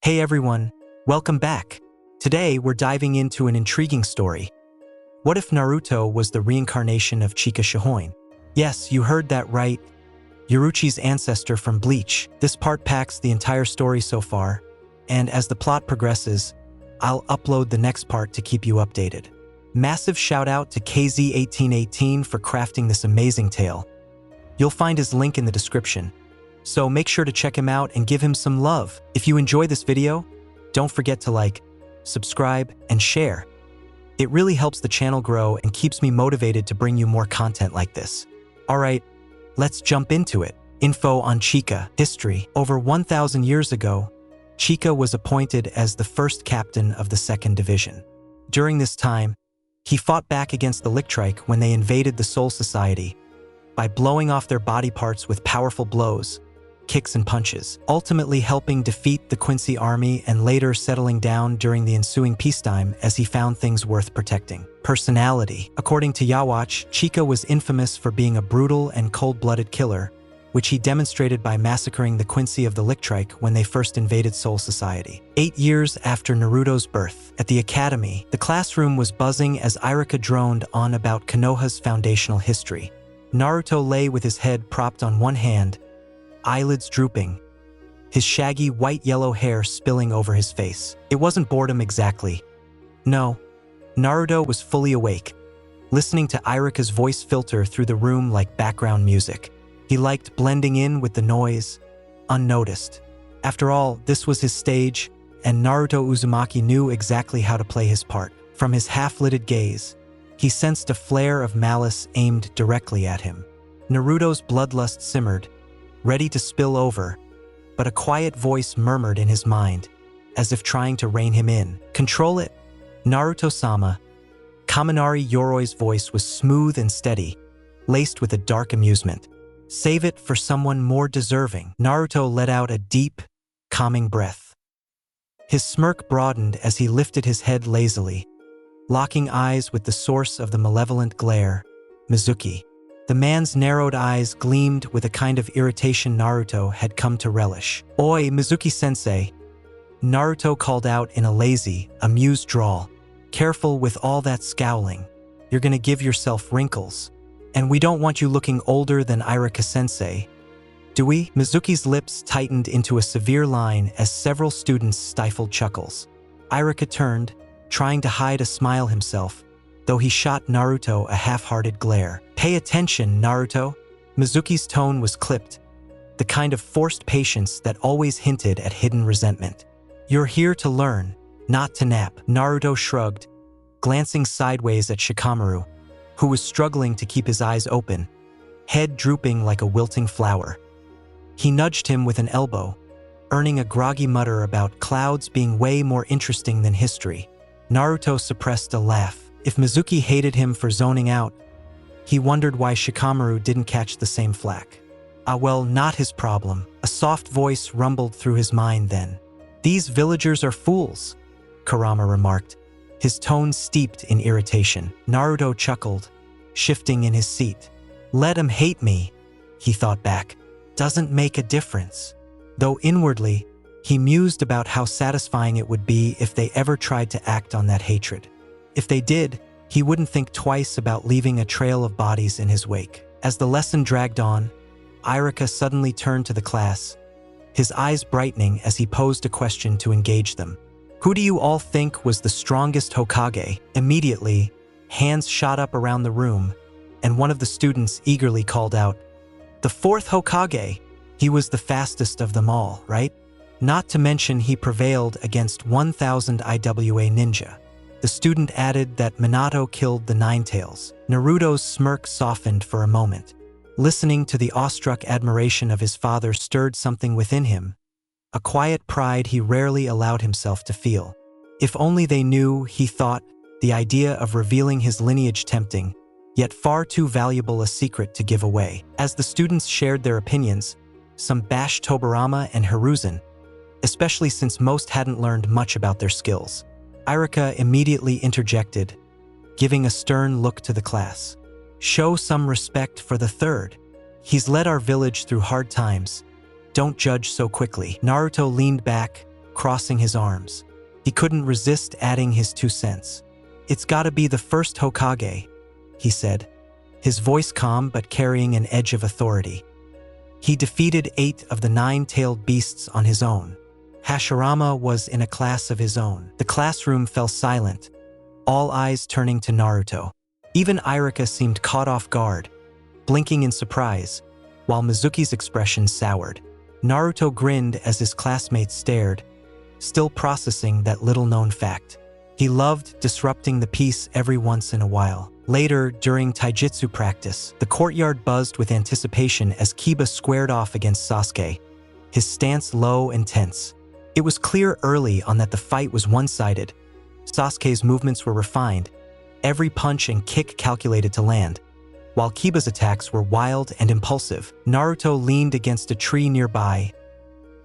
Hey everyone, welcome back. Today we're diving into an intriguing story. What if Naruto was the reincarnation of Chika Shihoin? Yes, you heard that right. Yaruchi's ancestor from Bleach. This part packs the entire story so far, and as the plot progresses, I'll upload the next part to keep you updated. Massive shout out to KZ1818 for crafting this amazing tale. You'll find his link in the description, so make sure to check him out and give him some love. If you enjoy this video, don't forget to like, subscribe, and share. It really helps the channel grow and keeps me motivated to bring you more content like this. Alright, let's jump into it. Info on Chika. History. Over 1,000 years ago, Chika was appointed as the first captain of the 2nd Division. During this time, he fought back against the Lichtrike when they invaded the Soul Society by blowing off their body parts with powerful blows, kicks and punches, ultimately helping defeat the Quincy army and later settling down during the ensuing peacetime as he found things worth protecting. Personality. According to Yawatch, Chika was infamous for being a brutal and cold-blooded killer, which he demonstrated by massacring the Quincy of the Lichtrike when they first invaded Soul Society. 8 years after Naruto's birth, at the academy, the classroom was buzzing as Iruka droned on about Konoha's foundational history. Naruto lay with his head propped on one hand, eyelids drooping, his shaggy white-yellow hair spilling over his face. It wasn't boredom exactly. No, Naruto was fully awake, listening to Iruka's voice filter through the room like background music. He liked blending in with the noise, unnoticed. After all, this was his stage, and Naruto Uzumaki knew exactly how to play his part. From his half-lidded gaze, he sensed a flare of malice aimed directly at him. Naruto's bloodlust simmered, ready to spill over, but a quiet voice murmured in his mind, as if trying to rein him in. Control it, Naruto-sama. Kaminari Yoroi's voice was smooth and steady, laced with a dark amusement. Save it for someone more deserving. Naruto let out a deep, calming breath. His smirk broadened as he lifted his head lazily, locking eyes with the source of the malevolent glare, Mizuki. The man's narrowed eyes gleamed with a kind of irritation Naruto had come to relish. "Oi, Mizuki-sensei," Naruto called out in a lazy, amused drawl. "Careful with all that scowling. You're gonna give yourself wrinkles. And we don't want you looking older than Iruka-sensei. Do we?" Mizuki's lips tightened into a severe line as several students stifled chuckles. Iruka turned, trying to hide a smile himself, though he shot Naruto a half-hearted glare. "Pay attention, Naruto." Mizuki's tone was clipped, the kind of forced patience that always hinted at hidden resentment. "You're here to learn, not to nap." Naruto shrugged, glancing sideways at Shikamaru, who was struggling to keep his eyes open, head drooping like a wilting flower. He nudged him with an elbow, earning a groggy mutter about clouds being way more interesting than history. Naruto suppressed a laugh. If Mizuki hated him for zoning out, he wondered why Shikamaru didn't catch the same flack. Well, not his problem. A soft voice rumbled through his mind then. "These villagers are fools," Kurama remarked, his tone steeped in irritation. Naruto chuckled, shifting in his seat. "Let 'em hate me," he thought back. "Doesn't make a difference." Though inwardly, he mused about how satisfying it would be if they ever tried to act on that hatred. If they did, he wouldn't think twice about leaving a trail of bodies in his wake. As the lesson dragged on, Iruka suddenly turned to the class, his eyes brightening as he posed a question to engage them. "Who do you all think was the strongest Hokage?" Immediately, hands shot up around the room, and one of the students eagerly called out, "The 4th Hokage! He was the fastest of them all, right? Not to mention he prevailed against 1,000 IWA ninja." The student added that Minato killed the Ninetales. Naruto's smirk softened for a moment. Listening to the awestruck admiration of his father stirred something within him, a quiet pride he rarely allowed himself to feel. If only they knew, he thought, the idea of revealing his lineage tempting, yet far too valuable a secret to give away. As the students shared their opinions, some bashed Tobirama and Hiruzen, especially since most hadn't learned much about their skills. Iruka immediately interjected, giving a stern look to the class. "Show some respect for the 3rd. He's led our village through hard times. Don't judge so quickly." Naruto leaned back, crossing his arms. He couldn't resist adding his 2 cents. "It's gotta be the first Hokage," he said, his voice calm but carrying an edge of authority. He defeated 8 of the 9-tailed beasts on his own. Hashirama was in a class of his own. The classroom fell silent, all eyes turning to Naruto. Even Irika seemed caught off guard, blinking in surprise, while Mizuki's expression soured. Naruto grinned as his classmates stared, still processing that little-known fact. He loved disrupting the peace every once in a while. Later, during Taijutsu practice, the courtyard buzzed with anticipation as Kiba squared off against Sasuke, his stance low and tense. It was clear early on that the fight was one-sided. Sasuke's movements were refined, every punch and kick calculated to land, while Kiba's attacks were wild and impulsive. Naruto leaned against a tree nearby,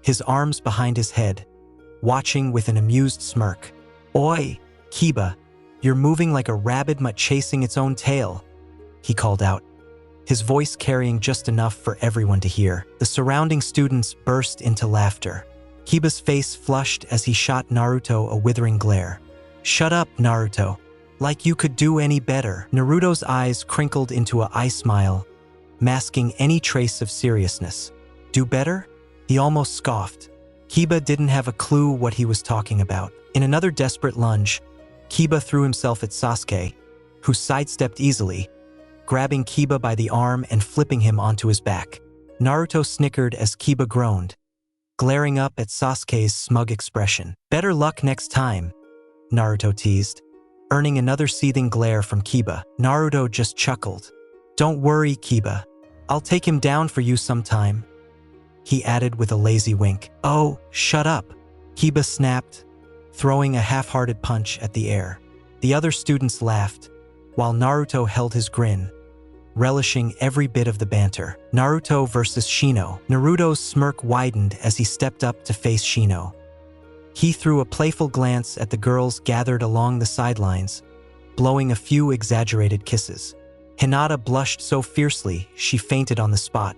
his arms behind his head, watching with an amused smirk. "Oi, Kiba, you're moving like a rabid mutt chasing its own tail," he called out, his voice carrying just enough for everyone to hear. The surrounding students burst into laughter. Kiba's face flushed as he shot Naruto a withering glare. "Shut up, Naruto. Like you could do any better." Naruto's eyes crinkled into a smile, masking any trace of seriousness. "Do better?" He almost scoffed. Kiba didn't have a clue what he was talking about. In another desperate lunge, Kiba threw himself at Sasuke, who sidestepped easily, grabbing Kiba by the arm and flipping him onto his back. Naruto snickered as Kiba groaned, glaring up at Sasuke's smug expression. "Better luck next time," Naruto teased, earning another seething glare from Kiba. Naruto just chuckled. "Don't worry, Kiba. I'll take him down for you sometime," he added with a lazy wink. "Oh, shut up," Kiba snapped, throwing a half-hearted punch at the air. The other students laughed, while Naruto held his grin, relishing every bit of the banter. Naruto versus Shino. Naruto's smirk widened as he stepped up to face Shino. He threw a playful glance at the girls gathered along the sidelines, blowing a few exaggerated kisses. Hinata blushed so fiercely she fainted on the spot,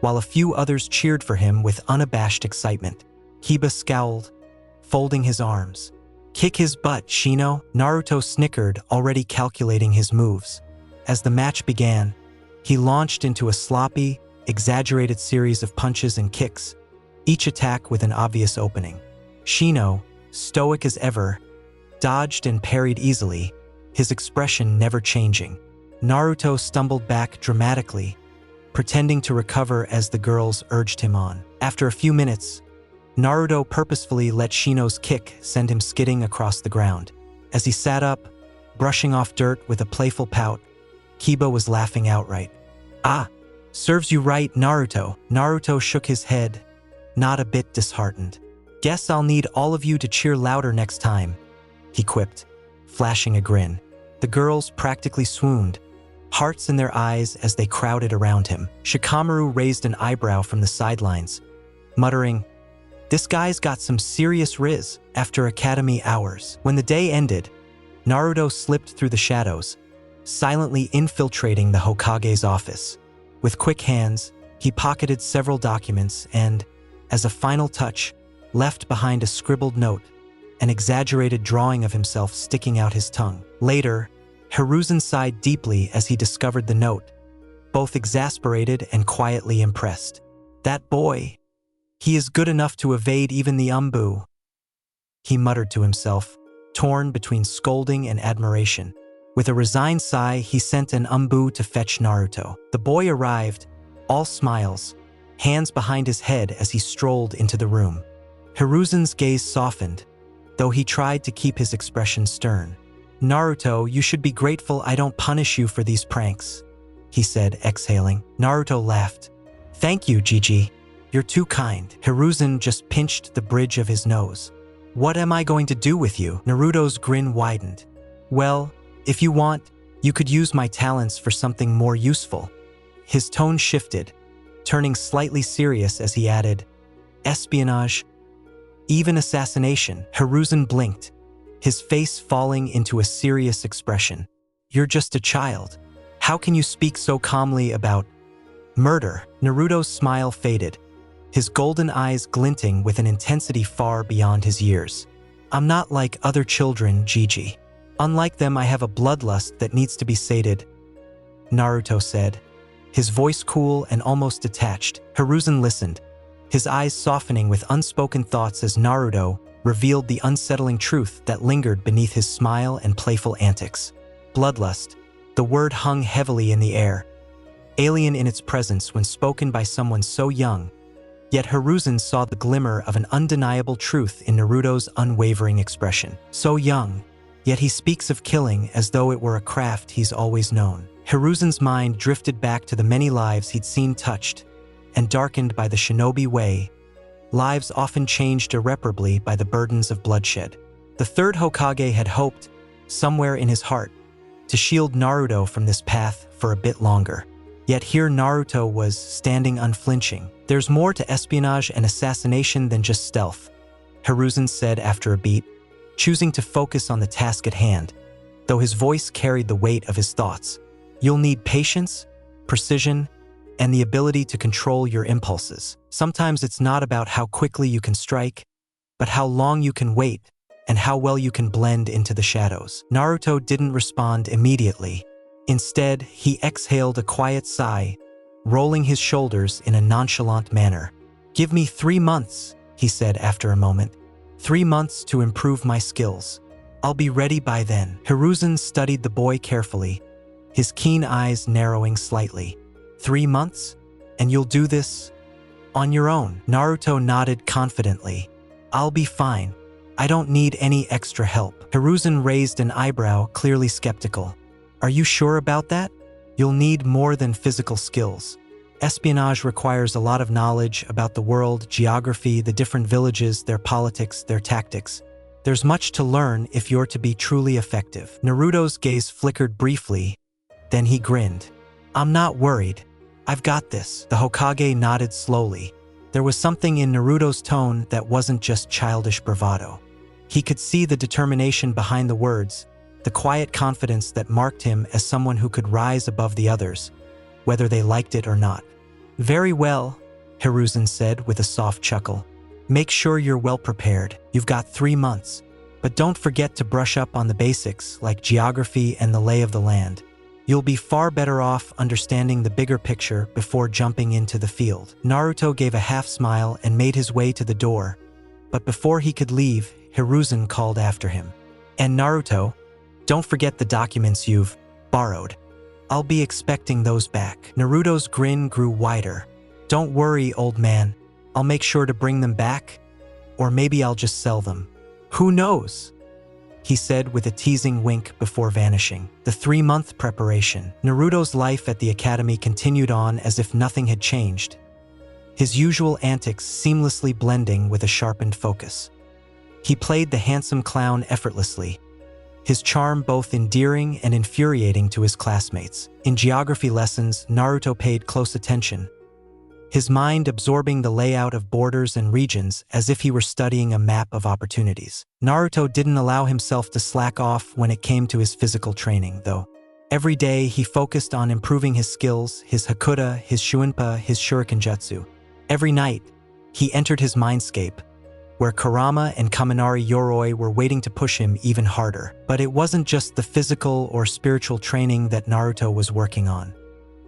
while a few others cheered for him with unabashed excitement. Kiba scowled, folding his arms. "Kick his butt, Shino," Naruto snickered, already calculating his moves. As the match began, he launched into a sloppy, exaggerated series of punches and kicks, each attack with an obvious opening. Shino, stoic as ever, dodged and parried easily, his expression never changing. Naruto stumbled back dramatically, pretending to recover as the girls urged him on. After a few minutes, Naruto purposefully let Shino's kick send him skidding across the ground. As he sat up, brushing off dirt with a playful pout, Kiba was laughing outright. "Ah, serves you right, Naruto." Naruto shook his head, not a bit disheartened. "Guess I'll need all of you to cheer louder next time," he quipped, flashing a grin. The girls practically swooned, hearts in their eyes as they crowded around him. Shikamaru raised an eyebrow from the sidelines, muttering, "This guy's got some serious riz after academy hours." When the day ended, Naruto slipped through the shadows, silently infiltrating the Hokage's office. With quick hands, he pocketed several documents and, as a final touch, left behind a scribbled note, an exaggerated drawing of himself sticking out his tongue. Later, Hiruzen sighed deeply as he discovered the note, both exasperated and quietly impressed. "That boy, he is good enough to evade even the Umbu," he muttered to himself, torn between scolding and admiration. With a resigned sigh, he sent an Umbu to fetch Naruto. The boy arrived, all smiles, hands behind his head as he strolled into the room. Hiruzen's gaze softened, though he tried to keep his expression stern. "Naruto, you should be grateful I don't punish you for these pranks," he said, exhaling. Naruto laughed. "Thank you, Gigi. You're too kind." Hiruzen just pinched the bridge of his nose. "What am I going to do with you?" Naruto's grin widened. "Well, if you want, you could use my talents for something more useful." His tone shifted, turning slightly serious as he added, "Espionage, even assassination." Hiruzen blinked, his face falling into a serious expression. "You're just a child. How can you speak so calmly about murder?" Naruto's smile faded, his golden eyes glinting with an intensity far beyond his years. I'm not like other children, Gigi. Unlike them, I have a bloodlust that needs to be sated, Naruto said, his voice cool and almost detached. Hiruzen listened, his eyes softening with unspoken thoughts as Naruto revealed the unsettling truth that lingered beneath his smile and playful antics. Bloodlust. The word hung heavily in the air, alien in its presence when spoken by someone so young. Yet Hiruzen saw the glimmer of an undeniable truth in Naruto's unwavering expression. So young, yet he speaks of killing as though it were a craft he's always known. Hiruzen's mind drifted back to the many lives he'd seen touched and darkened by the shinobi way, lives often changed irreparably by the burdens of bloodshed. The third Hokage had hoped, somewhere in his heart, to shield Naruto from this path for a bit longer. Yet here Naruto was standing unflinching. There's more to espionage and assassination than just stealth, Hiruzen said after a beat, choosing to focus on the task at hand, though his voice carried the weight of his thoughts. You'll need patience, precision, and the ability to control your impulses. Sometimes it's not about how quickly you can strike, but how long you can wait and how well you can blend into the shadows. Naruto didn't respond immediately. Instead, he exhaled a quiet sigh, rolling his shoulders in a nonchalant manner. "Give me 3 months," he said after a moment. 3 months to improve my skills. I'll be ready by then. Hiruzen studied the boy carefully, his keen eyes narrowing slightly. 3 months? And you'll do this on your own? Naruto nodded confidently. I'll be fine. I don't need any extra help. Hiruzen raised an eyebrow, clearly skeptical. Are you sure about that? You'll need more than physical skills. Espionage requires a lot of knowledge about the world, geography, the different villages, their politics, their tactics. There's much to learn if you're to be truly effective. Naruto's gaze flickered briefly, then he grinned. I'm not worried. I've got this. The Hokage nodded slowly. There was something in Naruto's tone that wasn't just childish bravado. He could see the determination behind the words, the quiet confidence that marked him as someone who could rise above the others, whether they liked it or not. Very well, Hiruzen said with a soft chuckle. Make sure you're well prepared. You've got 3 months. But don't forget to brush up on the basics like geography and the lay of the land. You'll be far better off understanding the bigger picture before jumping into the field. Naruto gave a half smile and made his way to the door. But before he could leave, Hiruzen called after him. And Naruto, don't forget the documents you've borrowed. I'll be expecting those back. Naruto's grin grew wider. Don't worry, old man. I'll make sure to bring them back. Or maybe I'll just sell them. Who knows? He said with a teasing wink before vanishing. The 3-month preparation. Naruto's life at the academy continued on as if nothing had changed, his usual antics seamlessly blending with a sharpened focus. He played the handsome clown effortlessly, his charm both endearing and infuriating to his classmates. In geography lessons, Naruto paid close attention, his mind absorbing the layout of borders and regions as if he were studying a map of opportunities. Naruto didn't allow himself to slack off when it came to his physical training, though. Every day, he focused on improving his skills, his Hakuda, his Shuinpa, his Shurikenjutsu. Every night, he entered his mindscape, where Kurama and Kaminari Yoroi were waiting to push him even harder. But it wasn't just the physical or spiritual training that Naruto was working on.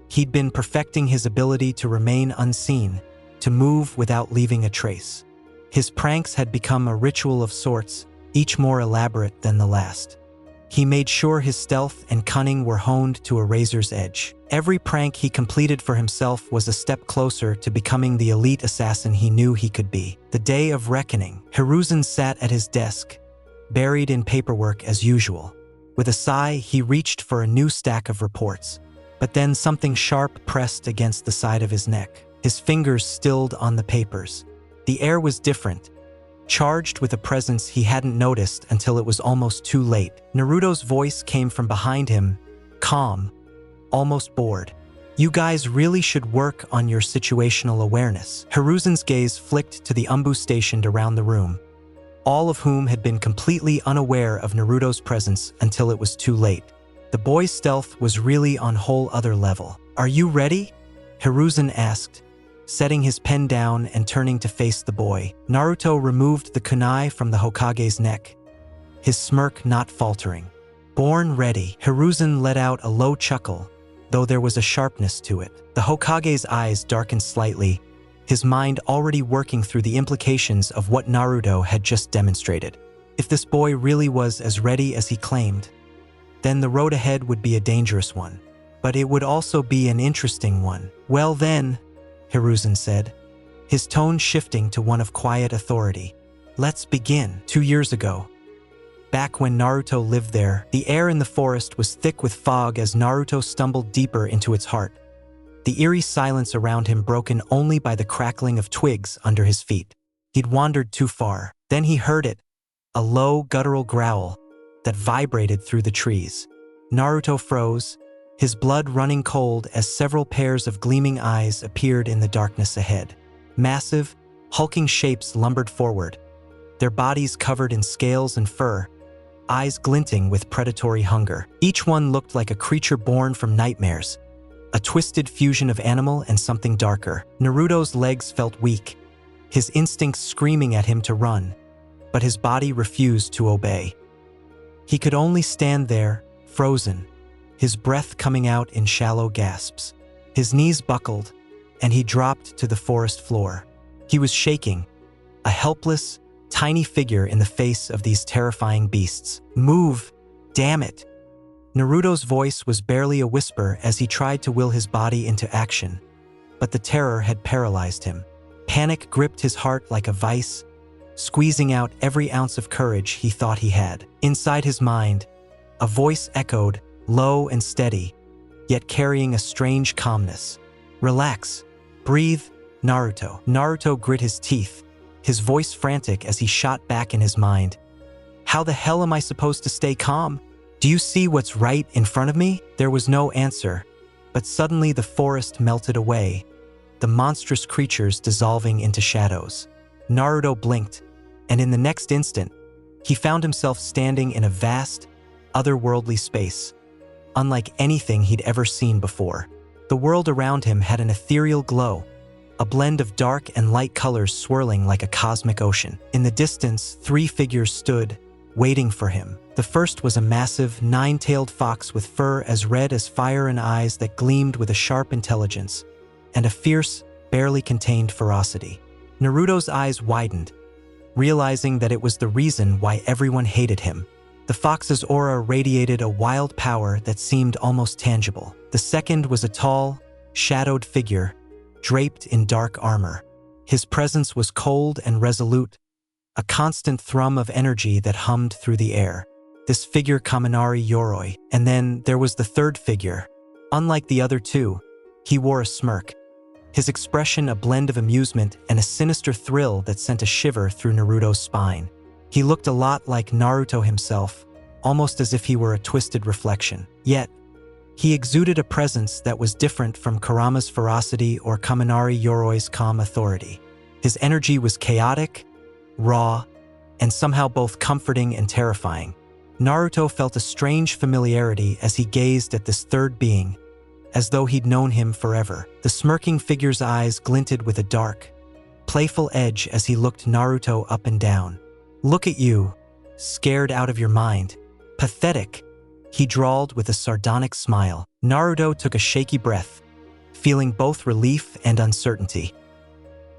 He'd been perfecting his ability to remain unseen, to move without leaving a trace. His pranks had become a ritual of sorts, each more elaborate than the last. He made sure his stealth and cunning were honed to a razor's edge. Every prank he completed for himself was a step closer to becoming the elite assassin he knew he could be. The day of reckoning. Hiruzen sat at his desk, buried in paperwork as usual. With a sigh, he reached for a new stack of reports. But then something sharp pressed against the side of his neck. His fingers stilled on the papers. The air was different, charged with a presence he hadn't noticed until it was almost too late. Naruto's voice came from behind him, calm, almost bored. You guys really should work on your situational awareness. Hiruzen's gaze flicked to the Umbu stationed around the room, all of whom had been completely unaware of Naruto's presence until it was too late. The boy's stealth was really on a whole other level. Are you ready? Hiruzen asked, setting his pen down and turning to face the boy. Naruto removed the kunai from the Hokage's neck, his smirk not faltering. Born ready, Hiruzen let out a low chuckle, though there was a sharpness to it. The Hokage's eyes darkened slightly, his mind already working through the implications of what Naruto had just demonstrated. If this boy really was as ready as he claimed, then the road ahead would be a dangerous one. But it would also be an interesting one. Well then, Hiruzen said, his tone shifting to one of quiet authority. Let's begin. 2 years ago, back when Naruto lived there, the air in the forest was thick with fog as Naruto stumbled deeper into its heart, the eerie silence around him broken only by the crackling of twigs under his feet. He'd wandered too far. Then he heard it, a low, guttural growl that vibrated through the trees. Naruto froze, his blood running cold as several pairs of gleaming eyes appeared in the darkness ahead. Massive, hulking shapes lumbered forward, their bodies covered in scales and fur, eyes glinting with predatory hunger. Each one looked like a creature born from nightmares, a twisted fusion of animal and something darker. Naruto's legs felt weak, his instincts screaming at him to run, but his body refused to obey. He could only stand there, frozen, his breath coming out in shallow gasps. His knees buckled, and he dropped to the forest floor. He was shaking, a helpless, tiny figure in the face of these terrifying beasts. Move, damn it! Naruto's voice was barely a whisper as he tried to will his body into action, but the terror had paralyzed him. Panic gripped his heart like a vice, squeezing out every ounce of courage he thought he had. Inside his mind, a voice echoed, low and steady, yet carrying a strange calmness. Relax. Breathe, Naruto. Naruto grit his teeth, his voice frantic as he shot back in his mind. How the hell am I supposed to stay calm? Do you see what's right in front of me? There was no answer, but suddenly the forest melted away, the monstrous creatures dissolving into shadows. Naruto blinked, and in the next instant, he found himself standing in a vast, otherworldly space, unlike anything he'd ever seen before. The world around him had an ethereal glow, a blend of dark and light colors swirling like a cosmic ocean. In the distance, 3 figures stood, waiting for him. The first was a massive, 9-tailed fox with fur as red as fire and eyes that gleamed with a sharp intelligence, and a fierce, barely contained ferocity. Naruto's eyes widened, realizing that it was the reason why everyone hated him. The fox's aura radiated a wild power that seemed almost tangible. The second was a tall, shadowed figure, draped in dark armor. His presence was cold and resolute, a constant thrum of energy that hummed through the air. This figure Kaminari Yoroi. And then there was the third figure. Unlike the other two, he wore a smirk, his expression a blend of amusement and a sinister thrill that sent a shiver through Naruto's spine. He looked a lot like Naruto himself, almost as if he were a twisted reflection. Yet, he exuded a presence that was different from Kurama's ferocity or Kaminari Yoroi's calm authority. His energy was chaotic, raw, and somehow both comforting and terrifying. Naruto felt a strange familiarity as he gazed at this third being, as though he'd known him forever. The smirking figure's eyes glinted with a dark, playful edge as he looked Naruto up and down. "Look at you, scared out of your mind. Pathetic," he drawled with a sardonic smile. Naruto took a shaky breath, feeling both relief and uncertainty.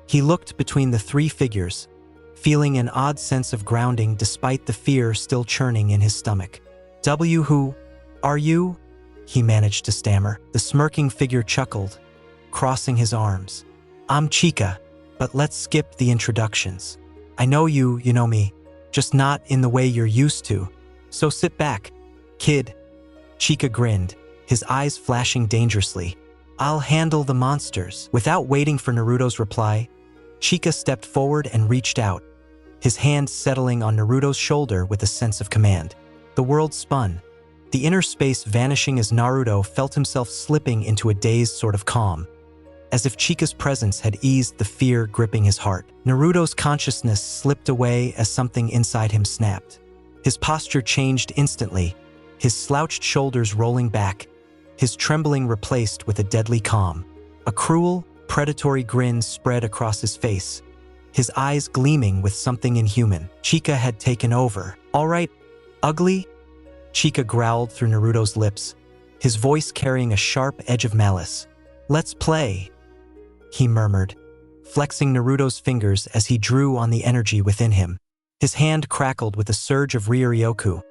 He looked between the 3 figures, feeling an odd sense of grounding despite the fear still churning in his stomach. Who are you?" he managed to stammer. The smirking figure chuckled, crossing his arms. "I'm Chika, but let's skip the introductions. I know you know me, just not in the way you're used to. So sit back, kid." Chika grinned, his eyes flashing dangerously. "I'll handle the monsters." Without waiting for Naruto's reply, Chika stepped forward and reached out, his hand settling on Naruto's shoulder with a sense of command. The world spun, the inner space vanishing as Naruto felt himself slipping into a dazed sort of calm, as if Chika's presence had eased the fear gripping his heart. Naruto's consciousness slipped away as something inside him snapped. His posture changed instantly, his slouched shoulders rolling back, his trembling replaced with a deadly calm. A cruel, predatory grin spread across his face, his eyes gleaming with something inhuman. Chika had taken over. "All right, ugly?" Chika growled through Naruto's lips, his voice carrying a sharp edge of malice. "Let's play," he murmured, flexing Naruto's fingers as he drew on the energy within him. His hand crackled with a surge of Ryoryoku,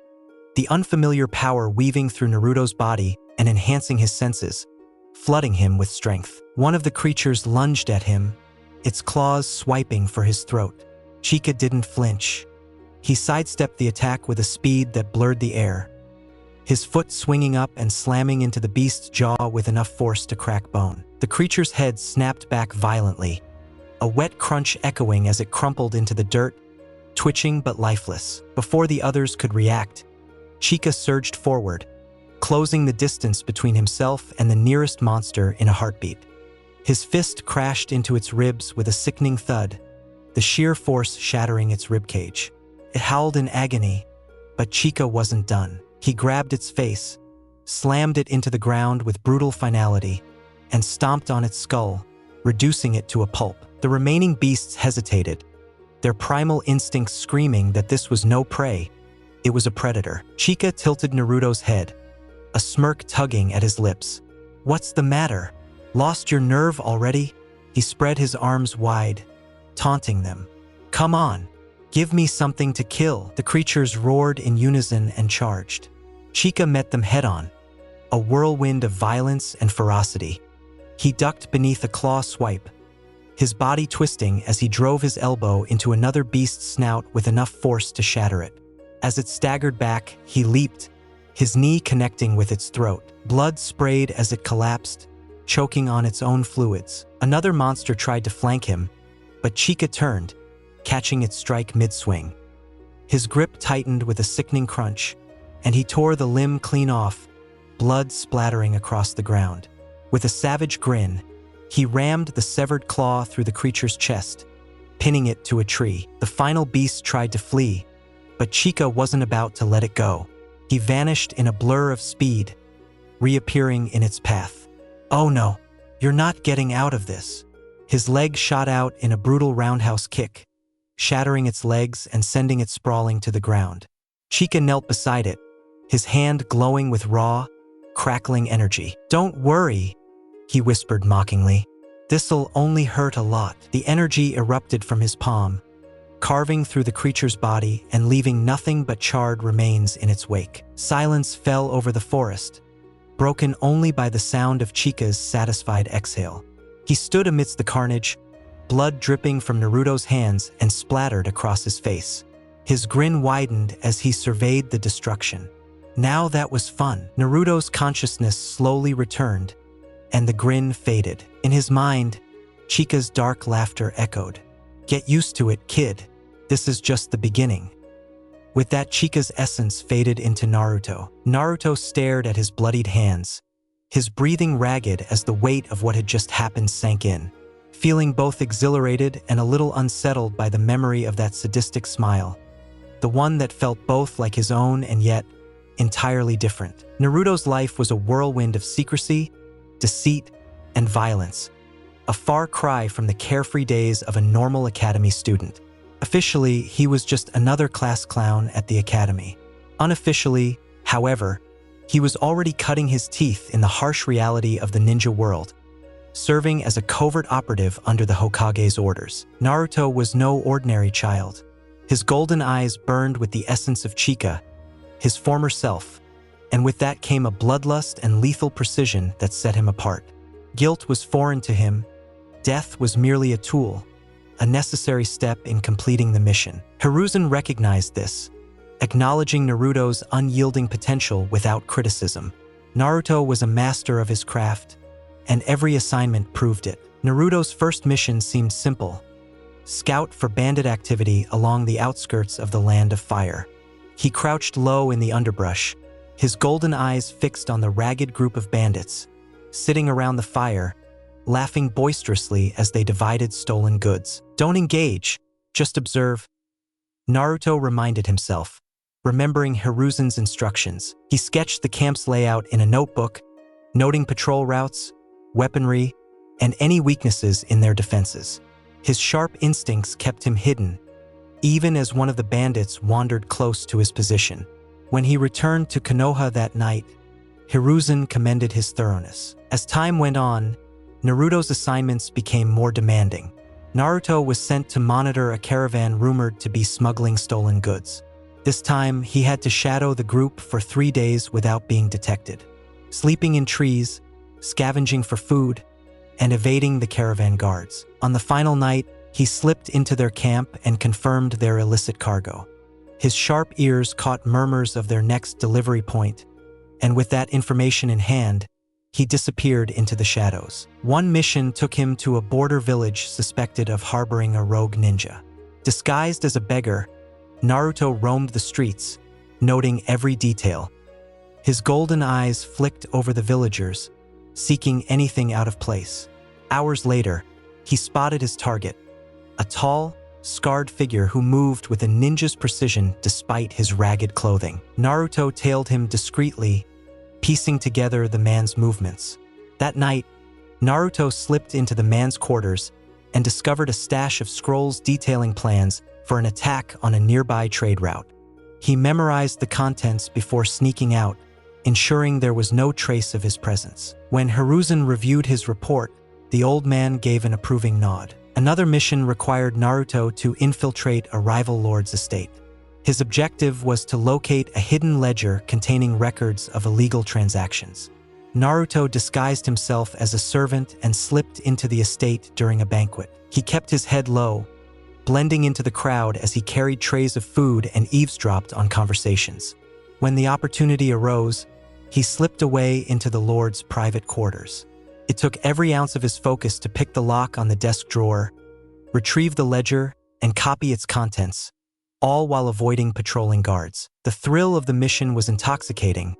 the unfamiliar power weaving through Naruto's body and enhancing his senses, flooding him with strength. One of the creatures lunged at him, its claws swiping for his throat. Chika didn't flinch. He sidestepped the attack with a speed that blurred the air, his foot swinging up and slamming into the beast's jaw with enough force to crack bone. The creature's head snapped back violently, a wet crunch echoing as it crumpled into the dirt, twitching but lifeless. Before the others could react, Chika surged forward, closing the distance between himself and the nearest monster in a heartbeat. His fist crashed into its ribs with a sickening thud, the sheer force shattering its ribcage. It howled in agony, but Chika wasn't done. He grabbed its face, slammed it into the ground with brutal finality, and stomped on its skull, reducing it to a pulp. The remaining beasts hesitated, their primal instincts screaming that this was no prey, it was a predator. Chika tilted Naruto's head, a smirk tugging at his lips. "What's the matter? Lost your nerve already?" He spread his arms wide, taunting them. "Come on, give me something to kill." The creatures roared in unison and charged. Chika met them head-on, a whirlwind of violence and ferocity. He ducked beneath a claw swipe, his body twisting as he drove his elbow into another beast's snout with enough force to shatter it. As it staggered back, he leaped, his knee connecting with its throat. Blood sprayed as it collapsed, choking on its own fluids. Another monster tried to flank him, but Chika turned, catching its strike mid-swing. His grip tightened with a sickening crunch, and he tore the limb clean off, blood splattering across the ground. With a savage grin, he rammed the severed claw through the creature's chest, pinning it to a tree. The final beast tried to flee, but Chika wasn't about to let it go. He vanished in a blur of speed, reappearing in its path. "Oh no, you're not getting out of this." His leg shot out in a brutal roundhouse kick, shattering its legs and sending it sprawling to the ground. Chika knelt beside it, his hand glowing with raw, crackling energy. "Don't worry," he whispered mockingly. "This'll only hurt a lot." The energy erupted from his palm, carving through the creature's body and leaving nothing but charred remains in its wake. Silence fell over the forest, broken only by the sound of Chika's satisfied exhale. He stood amidst the carnage, blood dripping from Naruto's hands and splattered across his face. His grin widened as he surveyed the destruction. Now that was fun. Naruto's consciousness slowly returned, and the grin faded. In his mind, Chika's dark laughter echoed. "Get used to it, kid. This is just the beginning." With that, Chika's essence faded into Naruto. Naruto stared at his bloodied hands, his breathing ragged as the weight of what had just happened sank in, feeling both exhilarated and a little unsettled by the memory of that sadistic smile, the one that felt both like his own and yet entirely different. Naruto's life was a whirlwind of secrecy, deceit, and violence, a far cry from the carefree days of a normal academy student. Officially, he was just another class clown at the academy. Unofficially, however, he was already cutting his teeth in the harsh reality of the ninja world, serving as a covert operative under the Hokage's orders. Naruto was no ordinary child. His golden eyes burned with the essence of Chika, his former self, and with that came a bloodlust and lethal precision that set him apart. Guilt was foreign to him. Death was merely a tool, a necessary step in completing the mission. Hiruzen recognized this, acknowledging Naruto's unyielding potential without criticism. Naruto was a master of his craft, and every assignment proved it. Naruto's first mission seemed simple: scout for bandit activity along the outskirts of the Land of Fire. He crouched low in the underbrush, his golden eyes fixed on the ragged group of bandits, sitting around the fire, laughing boisterously as they divided stolen goods. "Don't engage, just observe," Naruto reminded himself, remembering Hiruzen's instructions. He sketched the camp's layout in a notebook, noting patrol routes, weaponry, and any weaknesses in their defenses. His sharp instincts kept him hidden, even as one of the bandits wandered close to his position. When he returned to Konoha that night, Hiruzen commended his thoroughness. As time went on, Naruto's assignments became more demanding. Naruto was sent to monitor a caravan rumored to be smuggling stolen goods. This time, he had to shadow the group for 3 days without being detected, sleeping in trees, scavenging for food, and evading the caravan guards. On the final night, he slipped into their camp and confirmed their illicit cargo. His sharp ears caught murmurs of their next delivery point, and with that information in hand, he disappeared into the shadows. One mission took him to a border village suspected of harboring a rogue ninja. Disguised as a beggar, Naruto roamed the streets, noting every detail. His golden eyes flicked over the villagers, seeking anything out of place. Hours later, he spotted his target, a tall, scarred figure who moved with a ninja's precision despite his ragged clothing. Naruto tailed him discreetly, piecing together the man's movements. That night, Naruto slipped into the man's quarters and discovered a stash of scrolls detailing plans for an attack on a nearby trade route. He memorized the contents before sneaking out, ensuring there was no trace of his presence. When Hiruzen reviewed his report, the old man gave an approving nod. Another mission required Naruto to infiltrate a rival lord's estate. His objective was to locate a hidden ledger containing records of illegal transactions. Naruto disguised himself as a servant and slipped into the estate during a banquet. He kept his head low, blending into the crowd as he carried trays of food and eavesdropped on conversations. When the opportunity arose, he slipped away into the lord's private quarters. It took every ounce of his focus to pick the lock on the desk drawer, retrieve the ledger, and copy its contents, all while avoiding patrolling guards. The thrill of the mission was intoxicating,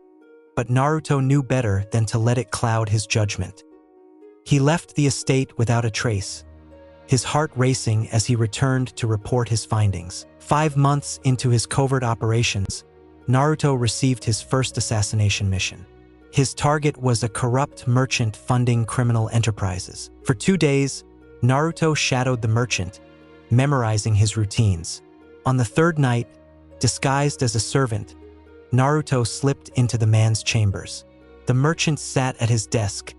but Naruto knew better than to let it cloud his judgment. He left the estate without a trace, his heart racing as he returned to report his findings. 5 months into his covert operations, Naruto received his first assassination mission. His target was a corrupt merchant funding criminal enterprises. For 2 days, Naruto shadowed the merchant, memorizing his routines. On the third night, disguised as a servant, Naruto slipped into the man's chambers. The merchant sat at his desk,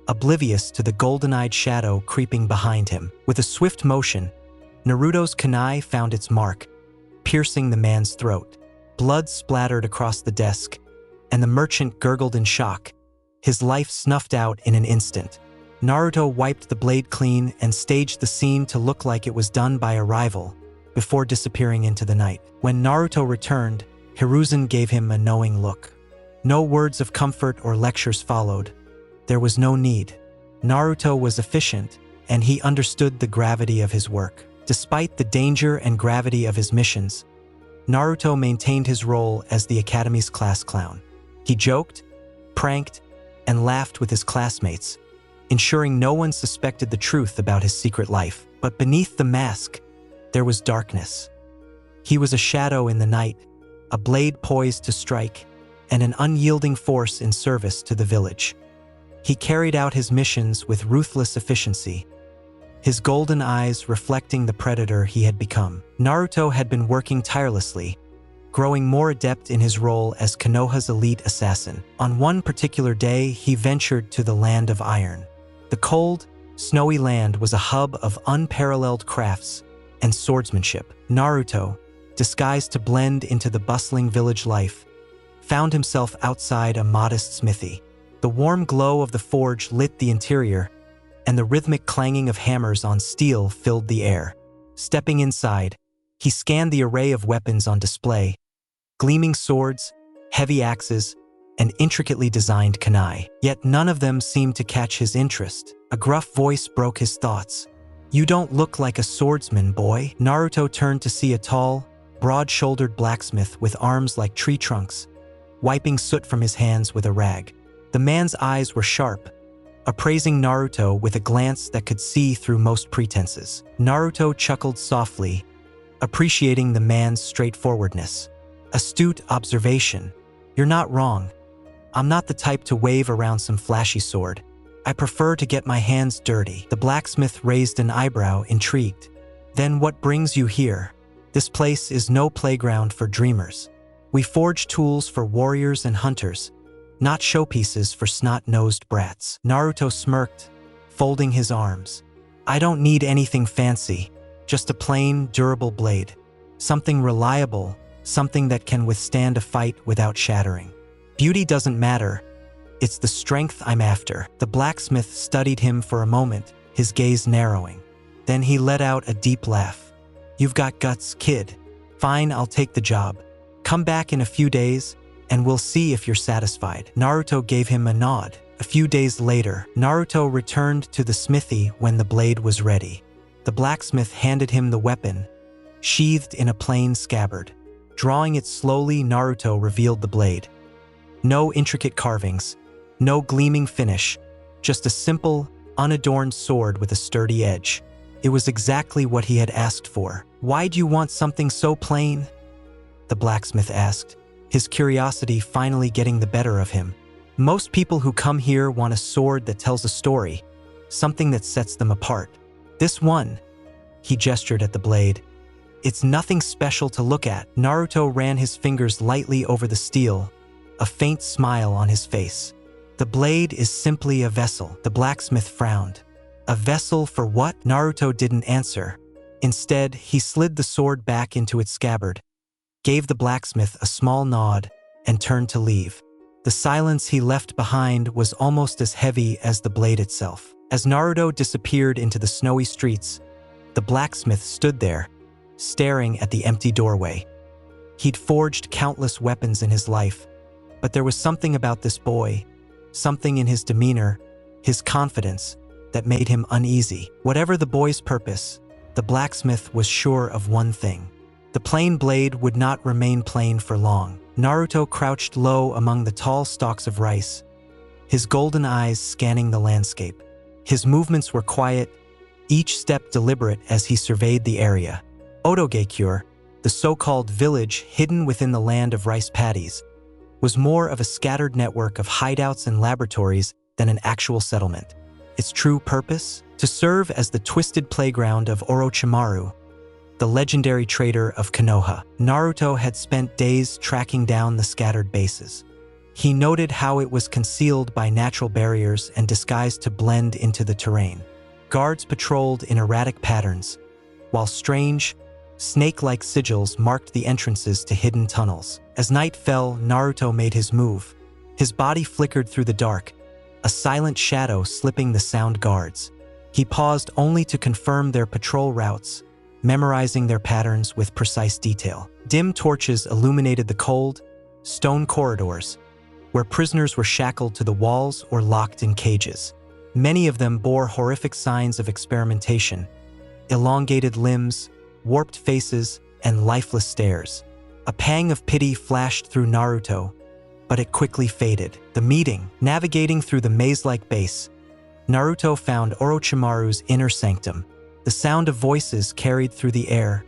oblivious to the golden-eyed shadow creeping behind him. With a swift motion, Naruto's kunai found its mark, piercing the man's throat. Blood splattered across the desk, and the merchant gurgled in shock, his life snuffed out in an instant. Naruto wiped the blade clean and staged the scene to look like it was done by a rival, before disappearing into the night. When Naruto returned, Hiruzen gave him a knowing look. No words of comfort or lectures followed. There was no need. Naruto was efficient, and he understood the gravity of his work. Despite the danger and gravity of his missions, Naruto maintained his role as the Academy's class clown. He joked, pranked, and laughed with his classmates, ensuring no one suspected the truth about his secret life. But beneath the mask, there was darkness. He was a shadow in the night, a blade poised to strike, and an unyielding force in service to the village. He carried out his missions with ruthless efficiency, his golden eyes reflecting the predator he had become. Naruto had been working tirelessly, growing more adept in his role as Konoha's elite assassin. On one particular day, he ventured to the Land of Iron. The cold, snowy land was a hub of unparalleled crafts and swordsmanship. Naruto, disguised to blend into the bustling village life, found himself outside a modest smithy. The warm glow of the forge lit the interior, and the rhythmic clanging of hammers on steel filled the air. Stepping inside, he scanned the array of weapons on display, gleaming swords, heavy axes, and intricately designed kunai. Yet none of them seemed to catch his interest. A gruff voice broke his thoughts. "You don't look like a swordsman, boy." Naruto turned to see a tall, broad-shouldered blacksmith with arms like tree trunks, wiping soot from his hands with a rag. The man's eyes were sharp, appraising Naruto with a glance that could see through most pretenses. Naruto chuckled softly, appreciating the man's straightforwardness. "Astute observation. You're not wrong. I'm not the type to wave around some flashy sword. I prefer to get my hands dirty." The blacksmith raised an eyebrow, intrigued. "Then what brings you here? This place is no playground for dreamers. We forge tools for warriors and hunters, not showpieces for snot-nosed brats." Naruto smirked, folding his arms. "I don't need anything fancy, just a plain, durable blade. Something reliable, something that can withstand a fight without shattering. Beauty doesn't matter. It's the strength I'm after." The blacksmith studied him for a moment, his gaze narrowing. Then he let out a deep laugh. "You've got guts, kid. Fine, I'll take the job. Come back in a few days, and we'll see if you're satisfied." Naruto gave him a nod. A few days later, Naruto returned to the smithy when the blade was ready. The blacksmith handed him the weapon, sheathed in a plain scabbard. Drawing it slowly, Naruto revealed the blade. No intricate carvings, no gleaming finish, just a simple, unadorned sword with a sturdy edge. It was exactly what he had asked for. "Why'd you want something so plain?" the blacksmith asked, his curiosity finally getting the better of him. "Most people who come here want a sword that tells a story, something that sets them apart. This one," he gestured at the blade, "it's nothing special to look at." Naruto ran his fingers lightly over the steel, a faint smile on his face. "The blade is simply a vessel." The blacksmith frowned. "A vessel for what?" Naruto didn't answer. Instead, he slid the sword back into its scabbard, gave the blacksmith a small nod, and turned to leave. The silence he left behind was almost as heavy as the blade itself. As Naruto disappeared into the snowy streets, the blacksmith stood there, staring at the empty doorway. He'd forged countless weapons in his life, but there was something about this boy, something in his demeanor, his confidence, that made him uneasy. Whatever the boy's purpose, the blacksmith was sure of one thing. The plain blade would not remain plain for long. Naruto crouched low among the tall stalks of rice, his golden eyes scanning the landscape. His movements were quiet, each step deliberate as he surveyed the area. Hokage, the so-called village hidden within the land of rice paddies, was more of a scattered network of hideouts and laboratories than an actual settlement. Its true purpose? To serve as the twisted playground of Orochimaru, the legendary traitor of Konoha. Naruto had spent days tracking down the scattered bases. He noted how it was concealed by natural barriers and disguised to blend into the terrain. Guards patrolled in erratic patterns, while strange, snake-like sigils marked the entrances to hidden tunnels. As night fell, Naruto made his move. His body flickered through the dark, a silent shadow slipping the sound guards. He paused only to confirm their patrol routes, memorizing their patterns with precise detail. Dim torches illuminated the cold, stone corridors, where prisoners were shackled to the walls or locked in cages. Many of them bore horrific signs of experimentation: elongated limbs, warped faces, and lifeless stares. A pang of pity flashed through Naruto, but it quickly faded. The meeting. Navigating through the maze-like base, Naruto found Orochimaru's inner sanctum. The sound of voices carried through the air,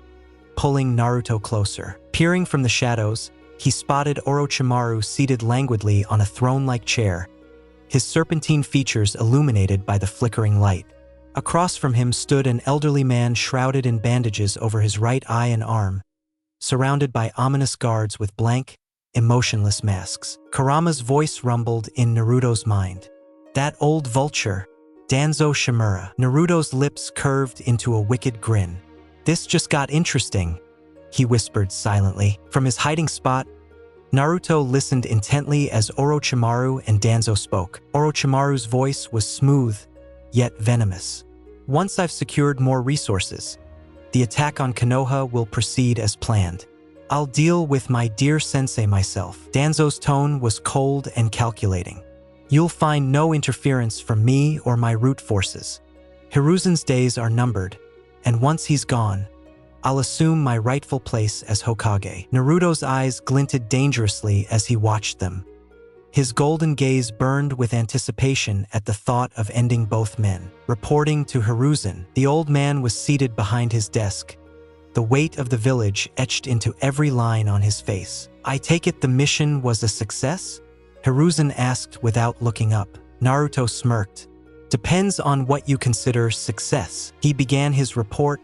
pulling Naruto closer. Peering from the shadows, he spotted Orochimaru seated languidly on a throne-like chair, his serpentine features illuminated by the flickering light. Across from him stood an elderly man shrouded in bandages over his right eye and arm, surrounded by ominous guards with blank, emotionless masks. Kurama's voice rumbled in Naruto's mind. "That old vulture, Danzo Shimura." Naruto's lips curved into a wicked grin. "This just got interesting," he whispered silently. From his hiding spot, Naruto listened intently as Orochimaru and Danzo spoke. Orochimaru's voice was smooth, yet venomous. "Once I've secured more resources, the attack on Konoha will proceed as planned. I'll deal with my dear sensei myself." Danzo's tone was cold and calculating. "You'll find no interference from me or my root forces. Hiruzen's days are numbered, and once he's gone, I'll assume my rightful place as Hokage." Naruto's eyes glinted dangerously as he watched them. His golden gaze burned with anticipation at the thought of ending both men. Reporting to Hiruzen, the old man was seated behind his desk, the weight of the village etched into every line on his face. "I take it the mission was a success?" Hiruzen asked without looking up. Naruto smirked. Depends on what you consider success. He began his report,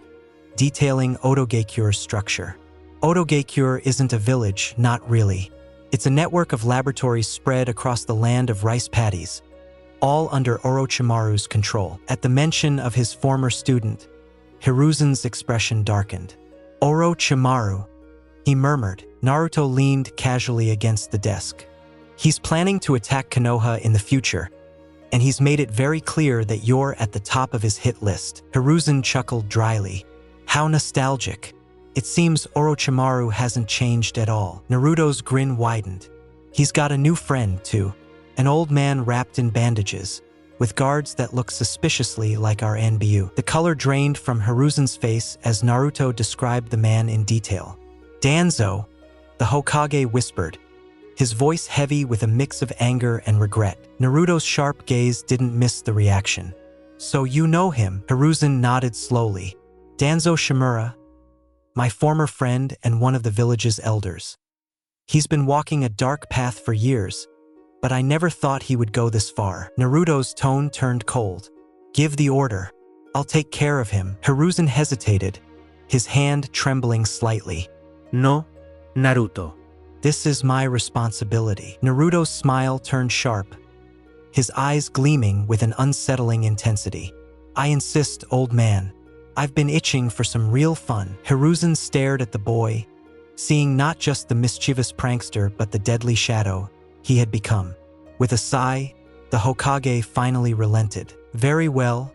detailing Otogekyure's structure. Otogekyure isn't a village, not really. It's a network of laboratories spread across the land of rice paddies, all under Orochimaru's control. At the mention of his former student, Hiruzen's expression darkened. Orochimaru, he murmured. Naruto leaned casually against the desk. He's planning to attack Konoha in the future, and he's made it very clear that you're at the top of his hit list. Hiruzen chuckled dryly. How nostalgic. It seems Orochimaru hasn't changed at all. Naruto's grin widened. He's got a new friend, too. An old man wrapped in bandages, with guards that look suspiciously like our NBU. The color drained from Hiruzen's face as Naruto described the man in detail. Danzo, the Hokage whispered, his voice heavy with a mix of anger and regret. Naruto's sharp gaze didn't miss the reaction. So you know him? Hiruzen nodded slowly. Danzo Shimura, my former friend and one of the village's elders. He's been walking a dark path for years, but I never thought he would go this far. Naruto's tone turned cold. Give the order. I'll take care of him. Hiruzen hesitated, his hand trembling slightly. No, Naruto. This is my responsibility. Naruto's smile turned sharp, his eyes gleaming with an unsettling intensity. I insist, old man. I've been itching for some real fun. Hiruzen stared at the boy, seeing not just the mischievous prankster but the deadly shadow he had become. With a sigh, the Hokage finally relented. Very well,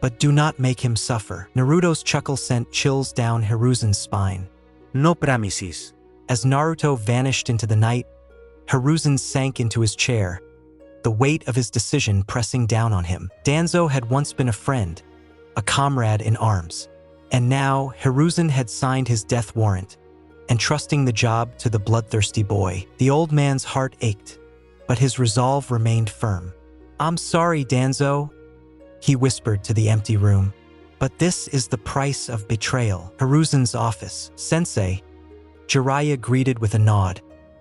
but do not make him suffer. Naruto's chuckle sent chills down Hiruzen's spine. No promises. As Naruto vanished into the night, Hiruzen sank into his chair, the weight of his decision pressing down on him. Danzo had once been a friend, a comrade in arms, and now Hiruzen had signed his death warrant, entrusting the job to the bloodthirsty boy. The old man's heart ached, but his resolve remained firm. I'm sorry, Danzo, he whispered to the empty room, but this is the price of betrayal. Hiruzen's office. Sensei, Jiraiya greeted with a nod,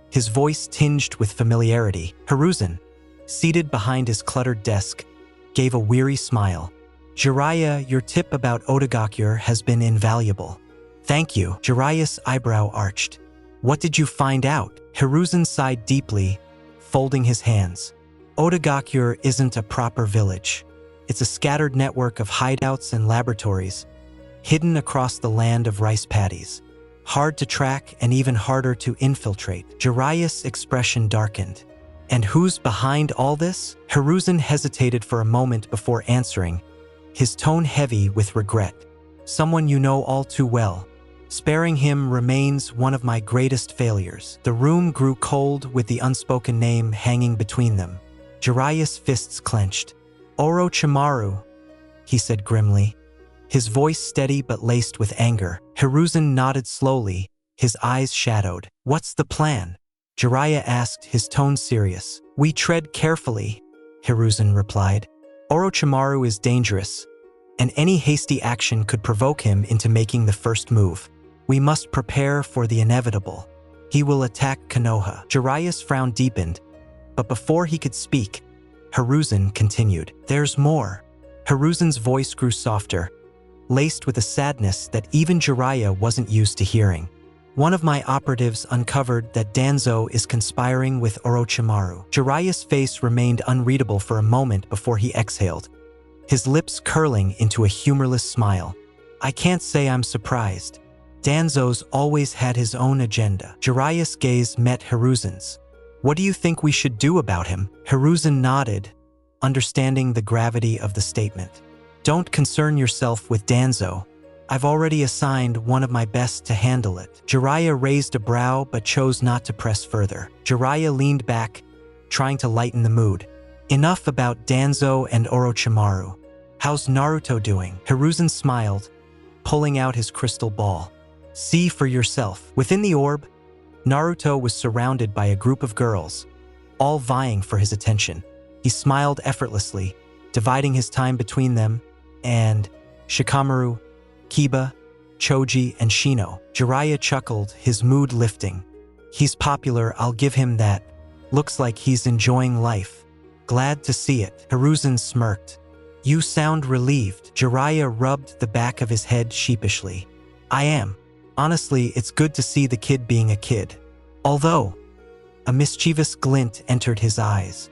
his voice tinged with familiarity. Hiruzen, seated behind his cluttered desk, gave a weary smile. Jiraiya, your tip about Otogekyure has been invaluable. Thank you. Jiraiya's eyebrow arched. What did you find out? Hiruzen sighed deeply, folding his hands. Otogekyure isn't a proper village. It's a scattered network of hideouts and laboratories, hidden across the land of rice paddies. Hard to track and even harder to infiltrate. Jiraiya's expression darkened. And who's behind all this? Hiruzen hesitated for a moment before answering, his tone heavy with regret. Someone you know all too well. Sparing him remains one of my greatest failures. The room grew cold with the unspoken name hanging between them. Jiraiya's fists clenched. Orochimaru, he said grimly, his voice steady but laced with anger. Hiruzen nodded slowly, his eyes shadowed. What's the plan? Jiraiya asked, his tone serious. We tread carefully, Hiruzen replied. Orochimaru is dangerous, and any hasty action could provoke him into making the first move. We must prepare for the inevitable. He will attack Konoha. Jiraiya's frown deepened, but before he could speak, Hiruzen continued. There's more. Hiruzen's voice grew softer, laced with a sadness that even Jiraiya wasn't used to hearing. One of my operatives uncovered that Danzo is conspiring with Orochimaru. Jiraiya's face remained unreadable for a moment before he exhaled, his lips curling into a humorless smile. I can't say I'm surprised. Danzo's always had his own agenda. Jiraiya's gaze met Hiruzen's. What do you think we should do about him? Hiruzen nodded, understanding the gravity of the statement. Don't concern yourself with Danzo. I've already assigned one of my best to handle it. Jiraiya raised a brow but chose not to press further. Jiraiya leaned back, trying to lighten the mood. Enough about Danzo and Orochimaru. How's Naruto doing? Hiruzen smiled, pulling out his crystal ball. See for yourself. Within the orb, Naruto was surrounded by a group of girls, all vying for his attention. He smiled effortlessly, dividing his time between them and Shikamaru, Kiba, Choji, and Shino. Jiraiya chuckled, his mood lifting. He's popular, I'll give him that. Looks like he's enjoying life. Glad to see it. Hiruzen smirked, You sound relieved. Jiraiya rubbed the back of his head sheepishly. I am. Honestly, it's good to see the kid being a kid. Although, a mischievous glint entered his eyes.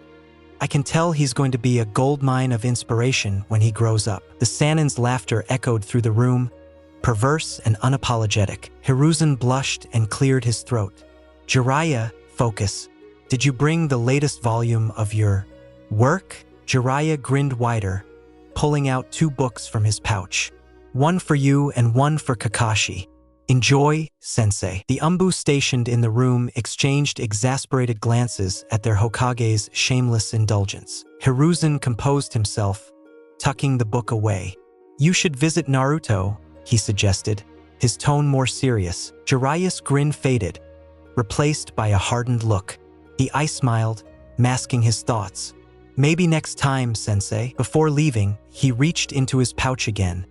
I can tell he's going to be a goldmine of inspiration when he grows up. The Sannin's laughter echoed through the room, perverse and unapologetic. Hiruzen blushed and cleared his throat. Jiraiya, focus. Did you bring the latest volume of your work? Jiraiya grinned wider, pulling out 2 books from his pouch. One for you and one for Kakashi. Enjoy, sensei. The Umbu stationed in the room exchanged exasperated glances at their Hokage's shameless indulgence. Hiruzen composed himself, tucking the book away. You should visit Naruto, he suggested, his tone more serious. Jiraiya's grin faded, replaced by a hardened look. He smiled, masking his thoughts. Maybe next time, sensei. Before leaving, he reached into his pouch again,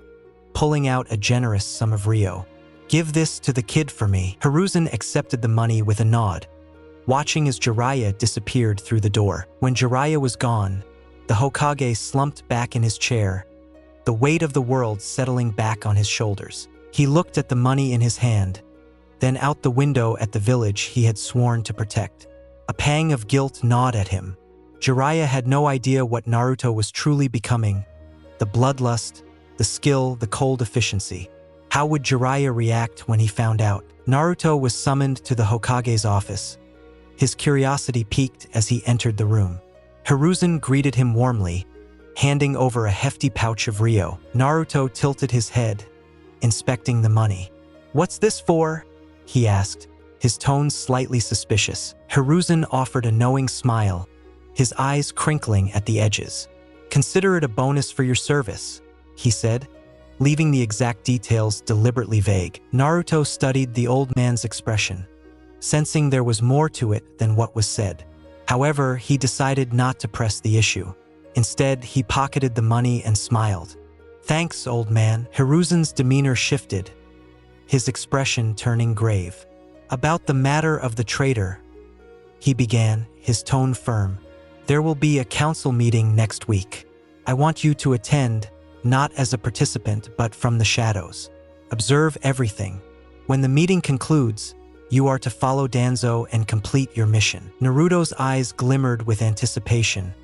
pulling out a generous sum of ryo. Give this to the kid for me. Hiruzen accepted the money with a nod, watching as Jiraiya disappeared through the door. When Jiraiya was gone, the Hokage slumped back in his chair, the weight of the world settling back on his shoulders. He looked at the money in his hand, then out the window at the village he had sworn to protect. A pang of guilt gnawed at him. Jiraiya had no idea what Naruto was truly becoming. The bloodlust, the skill, the cold efficiency. How would Jiraiya react when he found out? Naruto was summoned to the Hokage's office. His curiosity piqued as he entered the room. Hiruzen greeted him warmly, handing over a hefty pouch of ryo. Naruto tilted his head, inspecting the money. What's this for? He asked, his tone slightly suspicious. Hiruzen offered a knowing smile, his eyes crinkling at the edges. Consider it a bonus for your service, he said, leaving the exact details deliberately vague. Naruto studied the old man's expression, sensing there was more to it than what was said. However, he decided not to press the issue. Instead, he pocketed the money and smiled. Thanks, old man. Hiruzen's demeanor shifted, his expression turning grave. About the matter of the traitor, he began, his tone firm. There will be a council meeting next week. I want you to attend, not as a participant, but from the shadows. Observe everything. When the meeting concludes, you are to follow Danzo and complete your mission. Naruto's eyes glimmered with anticipation,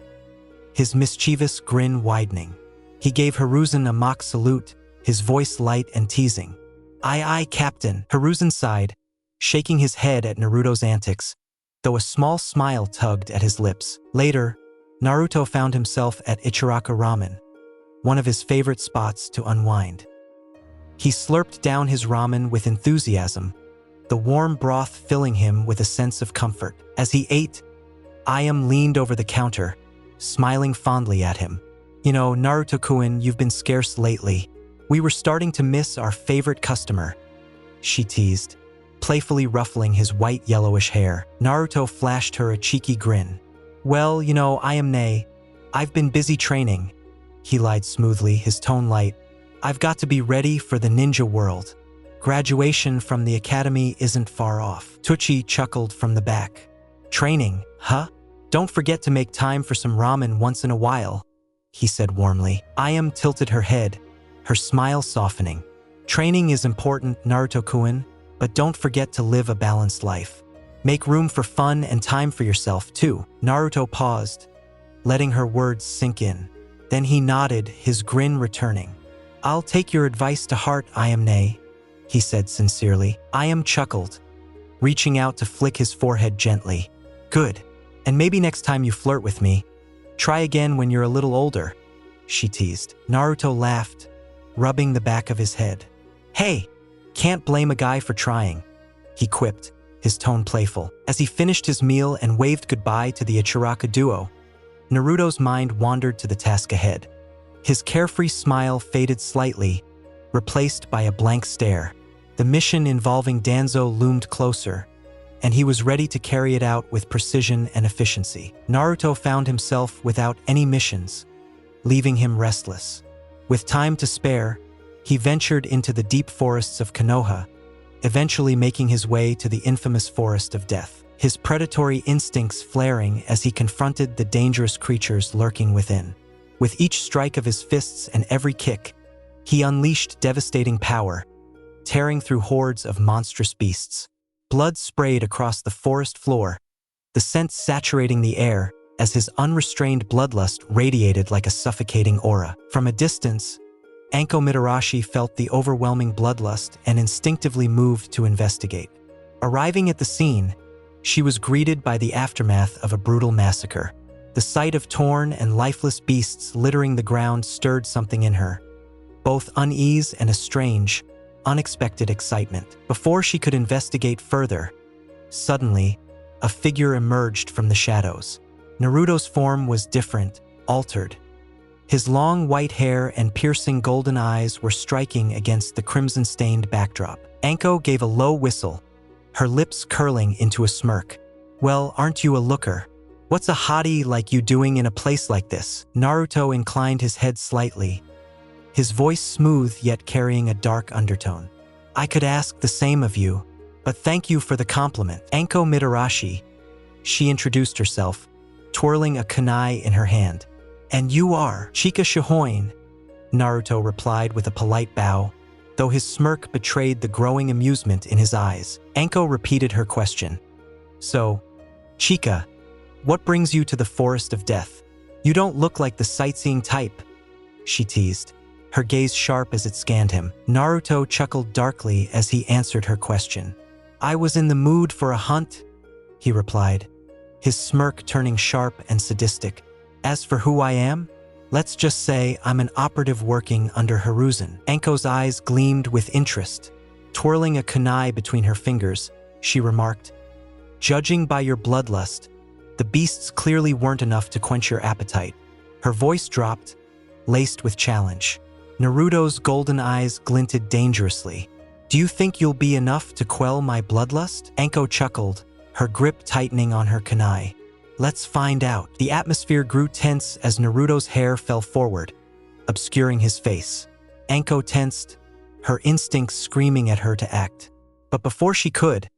his mischievous grin widening. He gave Hiruzen a mock salute, his voice light and teasing. Aye, Captain. Hiruzen sighed, shaking his head at Naruto's antics, though a small smile tugged at his lips. Later, Naruto found himself at Ichiraka Ramen, one of his favorite spots to unwind. He slurped down his ramen with enthusiasm, the warm broth filling him with a sense of comfort. As he ate, Ayam leaned over the counter, smiling fondly at him. You know, Naruto-kun, you've been scarce lately. We were starting to miss our favorite customer, she teased, playfully ruffling his white-yellowish hair. Naruto flashed her a cheeky grin. Well, you know, I've been busy training, he lied smoothly, his tone light. I've got to be ready for the ninja world. Graduation from the academy isn't far off. Tucci chuckled from the back. Training, huh? Don't forget to make time for some ramen once in a while, he said warmly. Ayam tilted her head, her smile softening. Training is important, Naruto-kun, but don't forget to live a balanced life. Make room for fun and time for yourself, too. Naruto paused, letting her words sink in. Then he nodded, his grin returning. I'll take your advice to heart, Ayam, he said sincerely. Ayam chuckled, reaching out to flick his forehead gently. Good. And maybe next time you flirt with me, try again when you're a little older, she teased. Naruto laughed, rubbing the back of his head. Hey, can't blame a guy for trying, he quipped, his tone playful. As he finished his meal and waved goodbye to the Ichiraka duo, Naruto's mind wandered to the task ahead. His carefree smile faded slightly, replaced by a blank stare. The mission involving Danzo loomed closer, and he was ready to carry it out with precision and efficiency. Naruto found himself without any missions, leaving him restless. With time to spare, he ventured into the deep forests of Konoha, eventually making his way to the infamous Forest of Death, his predatory instincts flaring as he confronted the dangerous creatures lurking within. With each strike of his fists and every kick, he unleashed devastating power, tearing through hordes of monstrous beasts. Blood sprayed across the forest floor, the scent saturating the air as his unrestrained bloodlust radiated like a suffocating aura. From a distance, Anko Mitarashi felt the overwhelming bloodlust and instinctively moved to investigate. Arriving at the scene, she was greeted by the aftermath of a brutal massacre. The sight of torn and lifeless beasts littering the ground stirred something in her, both unease and a strange, unexpected excitement. Before she could investigate further, suddenly, a figure emerged from the shadows. Naruto's form was different, altered. His long white hair and piercing golden eyes were striking against the crimson-stained backdrop. Anko gave a low whistle, her lips curling into a smirk. "Well, aren't you a looker? What's a hottie like you doing in a place like this?" Naruto inclined his head slightly, his voice smooth yet carrying a dark undertone. "I could ask the same of you, but thank you for the compliment." Anko Mitarashi, she introduced herself, twirling a kunai in her hand. "And you are Chika Shihoin," Naruto replied with a polite bow, though his smirk betrayed the growing amusement in his eyes. Anko repeated her question. "So, Chika, what brings you to the Forest of Death? You don't look like the sightseeing type," she teased, her gaze sharp as it scanned him. Naruto chuckled darkly as he answered her question. "I was in the mood for a hunt," he replied, his smirk turning sharp and sadistic. "As for who I am, let's just say I'm an operative working under Hiruzen." Anko's eyes gleamed with interest. Twirling a kunai between her fingers, she remarked, "Judging by your bloodlust, the beasts clearly weren't enough to quench your appetite." Her voice dropped, laced with challenge. Naruto's golden eyes glinted dangerously. "Do you think you'll be enough to quell my bloodlust?" Anko chuckled, her grip tightening on her kunai. "Let's find out." The atmosphere grew tense as Naruto's hair fell forward, obscuring his face. Anko tensed, her instincts screaming at her to act. But before she could,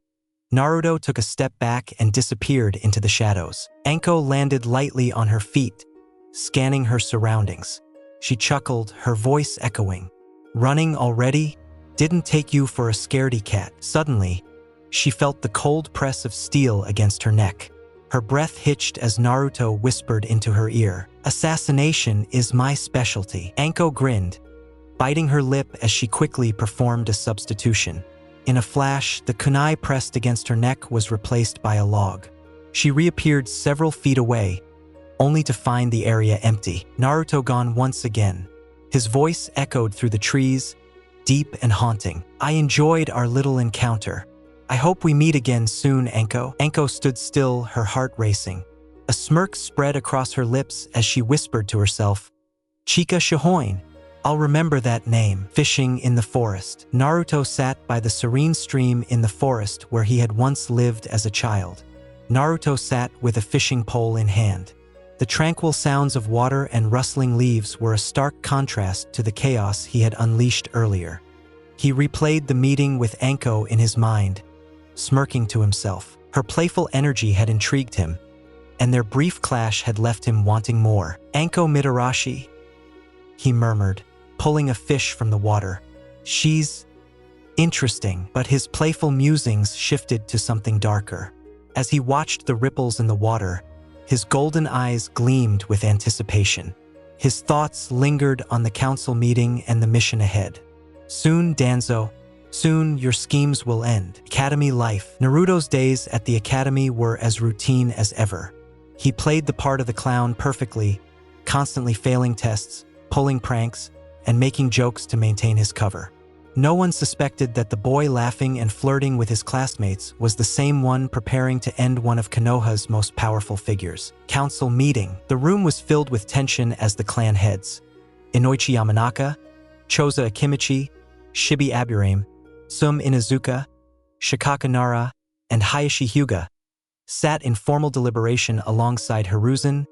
Naruto took a step back and disappeared into the shadows. Anko landed lightly on her feet, scanning her surroundings. She chuckled, her voice echoing. "Running already? Didn't take you for a scaredy cat." Suddenly, she felt the cold press of steel against her neck. Her breath hitched as Naruto whispered into her ear, "Assassination is my specialty." Anko grinned, biting her lip as she quickly performed a substitution. In a flash, the kunai pressed against her neck was replaced by a log. She reappeared several feet away, only to find the area empty. Naruto gone once again. His voice echoed through the trees, deep and haunting. "I enjoyed our little encounter. I hope we meet again soon, Anko." Anko stood still, her heart racing. A smirk spread across her lips as she whispered to herself, "Chika Shihoin. I'll remember that name." Fishing in the forest. Naruto sat by the serene stream in the forest where he had once lived as a child. Naruto sat with a fishing pole in hand. The tranquil sounds of water and rustling leaves were a stark contrast to the chaos he had unleashed earlier. He replayed the meeting with Anko in his mind, smirking to himself. Her playful energy had intrigued him, and their brief clash had left him wanting more. "Anko Mitarashi," he murmured, pulling a fish from the water. "She's interesting." But his playful musings shifted to something darker. As he watched the ripples in the water, his golden eyes gleamed with anticipation. His thoughts lingered on the council meeting and the mission ahead. "Soon, Danzo. Soon, your schemes will end." Academy life. Naruto's days at the academy were as routine as ever. He played the part of the clown perfectly, constantly failing tests, pulling pranks, and making jokes to maintain his cover. No one suspected that the boy laughing and flirting with his classmates was the same one preparing to end one of Konoha's most powerful figures. Council meeting. The room was filled with tension as the clan heads, Inoichi Yamanaka, Choza Akimichi, Shibi Aburame, Sum Inuzuka, Shikaka Nara, and Hayashi Hyuga, sat in formal deliberation alongside Hiruzen,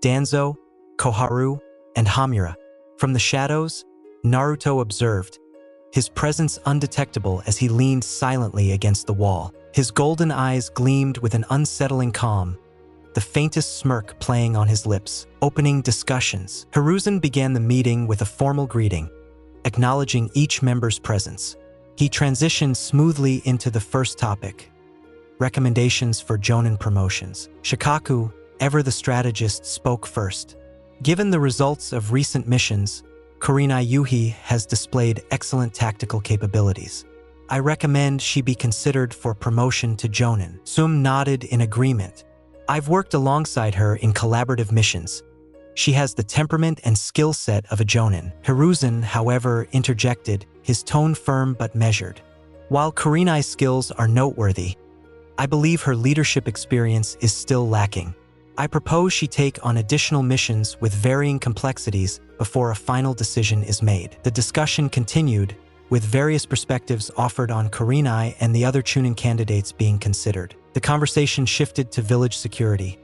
Danzo, Koharu, and Hamura. From the shadows, Naruto observed, his presence undetectable as he leaned silently against the wall. His golden eyes gleamed with an unsettling calm, the faintest smirk playing on his lips, opening discussions. Hiruzen began the meeting with a formal greeting, acknowledging each member's presence. He transitioned smoothly into the first topic, recommendations for Jonin promotions. Shikaku, ever the strategist, spoke first. Given the results of recent missions, Kurenai Yuhi has displayed excellent tactical capabilities. I recommend she be considered for promotion to Jonin. Sum nodded in agreement. I've worked alongside her in collaborative missions. She has the temperament and skill set of a Jonin. Hiruzen, however, interjected, his tone firm but measured. While Kurenai's skills are noteworthy, I believe her leadership experience is still lacking. I propose she take on additional missions with varying complexities before a final decision is made. The discussion continued, with various perspectives offered on Kurenai and the other Chunin candidates being considered. The conversation shifted to village security.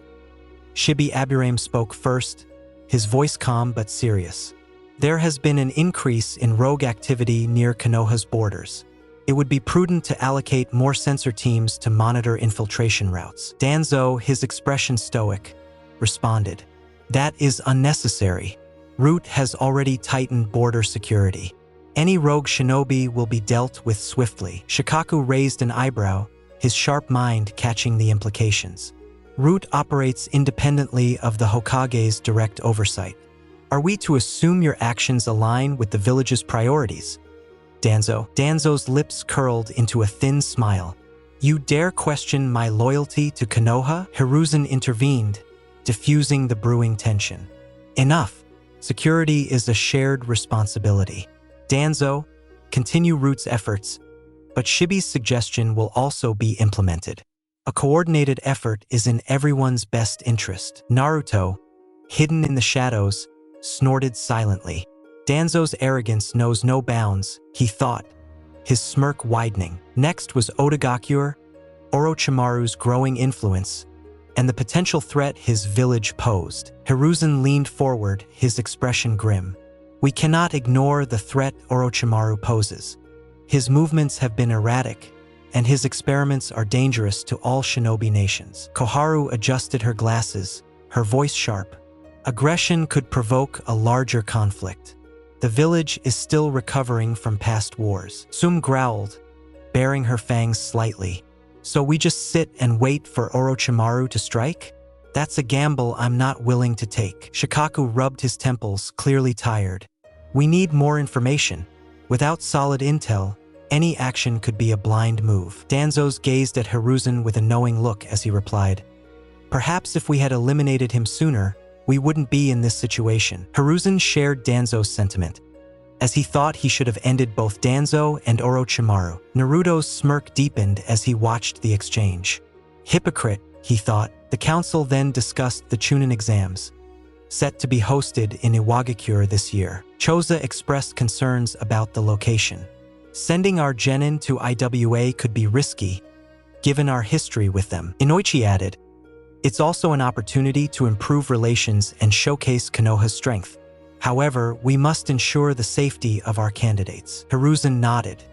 Shibi Aburame spoke first, his voice calm but serious. There has been an increase in rogue activity near Konoha's borders. It would be prudent to allocate more sensor teams to monitor infiltration routes. Danzo, his expression stoic, responded, "That is unnecessary. Root has already tightened border security. Any rogue shinobi will be dealt with swiftly." Shikaku raised an eyebrow, his sharp mind catching the implications. Root operates independently of the Hokage's direct oversight. Are we to assume your actions align with the village's priorities? Danzo's lips curled into a thin smile. You dare question my loyalty to Konoha? Hiruzen intervened, diffusing the brewing tension. Enough. Security is a shared responsibility. Danzo, continue Root's efforts, but Shibi's suggestion will also be implemented. A coordinated effort is in everyone's best interest. Naruto, hidden in the shadows, snorted silently. Danzo's arrogance knows no bounds, he thought, his smirk widening. Next was Otogakure, Orochimaru's growing influence, and the potential threat his village posed. Hiruzen leaned forward, his expression grim. We cannot ignore the threat Orochimaru poses. His movements have been erratic, and his experiments are dangerous to all shinobi nations. Koharu adjusted her glasses, her voice sharp. Aggression could provoke a larger conflict. The village is still recovering from past wars. Sum growled, baring her fangs slightly. So we just sit and wait for Orochimaru to strike? That's a gamble I'm not willing to take. Shikaku rubbed his temples, clearly tired. We need more information. Without solid intel, any action could be a blind move. Danzo gazed at Hiruzen with a knowing look as he replied, perhaps if we had eliminated him sooner, we wouldn't be in this situation. Hiruzen shared Danzo's sentiment, as he thought he should have ended both Danzo and Orochimaru. Naruto's smirk deepened as he watched the exchange. Hypocrite, he thought. The council then discussed the Chunin exams, set to be hosted in Iwagakure this year. Choza expressed concerns about the location. Sending our genin to IWA could be risky, given our history with them. Inoichi added, it's also an opportunity to improve relations and showcase Konoha's strength. However, we must ensure the safety of our candidates. Hiruzen nodded.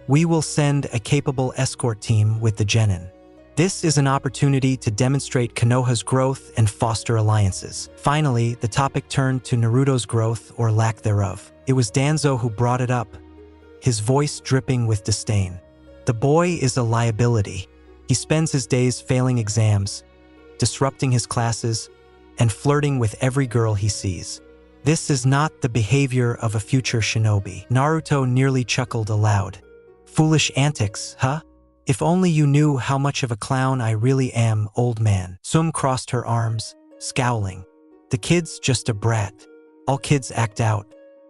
We will send a capable escort team with the genin. This is an opportunity to demonstrate Konoha's growth and foster alliances. Finally, the topic turned to Naruto's growth or lack thereof. It was Danzo who brought it up, his voice dripping with disdain. The boy is a liability. He spends his days failing exams, disrupting his classes, and flirting with every girl he sees. This is not the behavior of a future shinobi. Naruto nearly chuckled aloud. Foolish antics, huh? If only you knew how much of a clown I really am, old man. Sum crossed her arms, scowling. The kid's just a brat. All kids act out.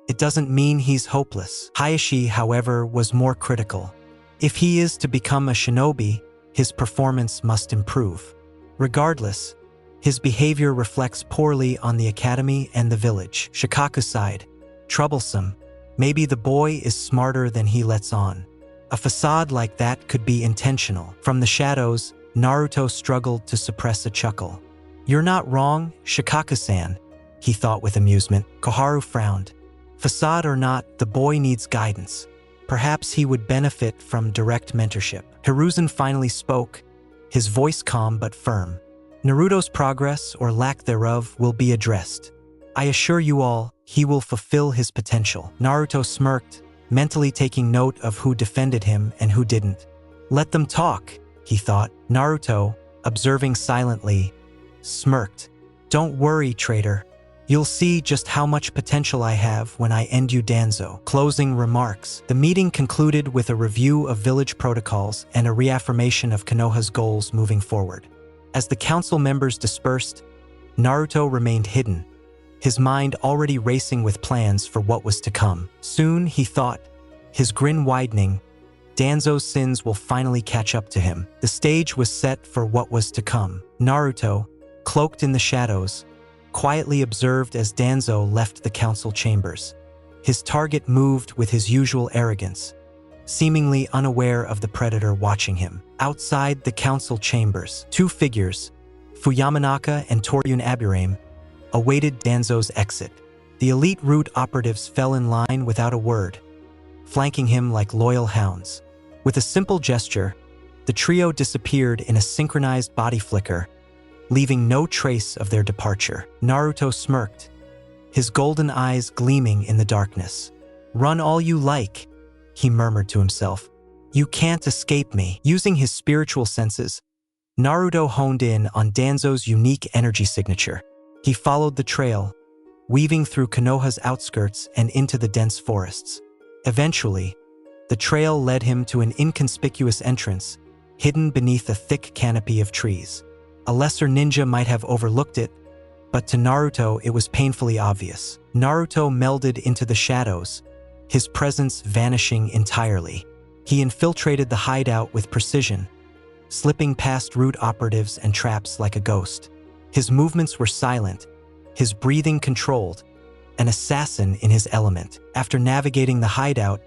It doesn't mean he's hopeless. Hayashi, however, was more critical. If he is to become a shinobi, his performance must improve. Regardless, his behavior reflects poorly on the academy and the village. Shikaku sighed. Troublesome. Maybe the boy is smarter than he lets on. A facade like that could be intentional. From the shadows, Naruto struggled to suppress a chuckle. You're not wrong, Shikaku-san, he thought with amusement. Koharu frowned. Facade or not, the boy needs guidance. Perhaps he would benefit from direct mentorship. Hiruzen finally spoke, his voice calm but firm. Naruto's progress or lack thereof will be addressed. I assure you all, he will fulfill his potential." Naruto smirked, mentally taking note of who defended him and who didn't. "Let them talk," he thought. Naruto, observing silently, smirked. "Don't worry, traitor. You'll see just how much potential I have when I end you, Danzo." Closing remarks. The meeting concluded with a review of village protocols and a reaffirmation of Konoha's goals moving forward. As the council members dispersed, Naruto remained hidden, his mind already racing with plans for what was to come. Soon, he thought, his grin widening, Danzo's sins will finally catch up to him. The stage was set for what was to come. Naruto, cloaked in the shadows, quietly observed as Danzo left the council chambers. His target moved with his usual arrogance, seemingly unaware of the predator watching him. Outside the council chambers, two figures, Fuyamanaka and Toryun Aburame, awaited Danzo's exit. The elite root operatives fell in line without a word, flanking him like loyal hounds. With a simple gesture, the trio disappeared in a synchronized body flicker, leaving no trace of their departure. Naruto smirked, his golden eyes gleaming in the darkness. "Run all you like," he murmured to himself. "You can't escape me." Using his spiritual senses, Naruto honed in on Danzo's unique energy signature. He followed the trail, weaving through Konoha's outskirts and into the dense forests. Eventually, the trail led him to an inconspicuous entrance, hidden beneath a thick canopy of trees. A lesser ninja might have overlooked it, but to Naruto it was painfully obvious. Naruto melded into the shadows, his presence vanishing entirely. He infiltrated the hideout with precision, slipping past root operatives and traps like a ghost. His movements were silent, his breathing controlled, an assassin in his element. After navigating the hideout,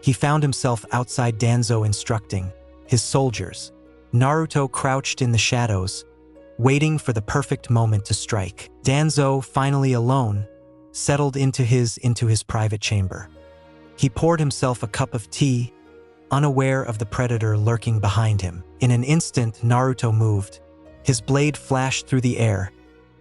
he found himself outside Danzo instructing his soldiers. Naruto crouched in the shadows, waiting for the perfect moment to strike. Danzo, finally alone, settled into his private chamber. He poured himself a cup of tea, unaware of the predator lurking behind him. In an instant, Naruto moved. His blade flashed through the air,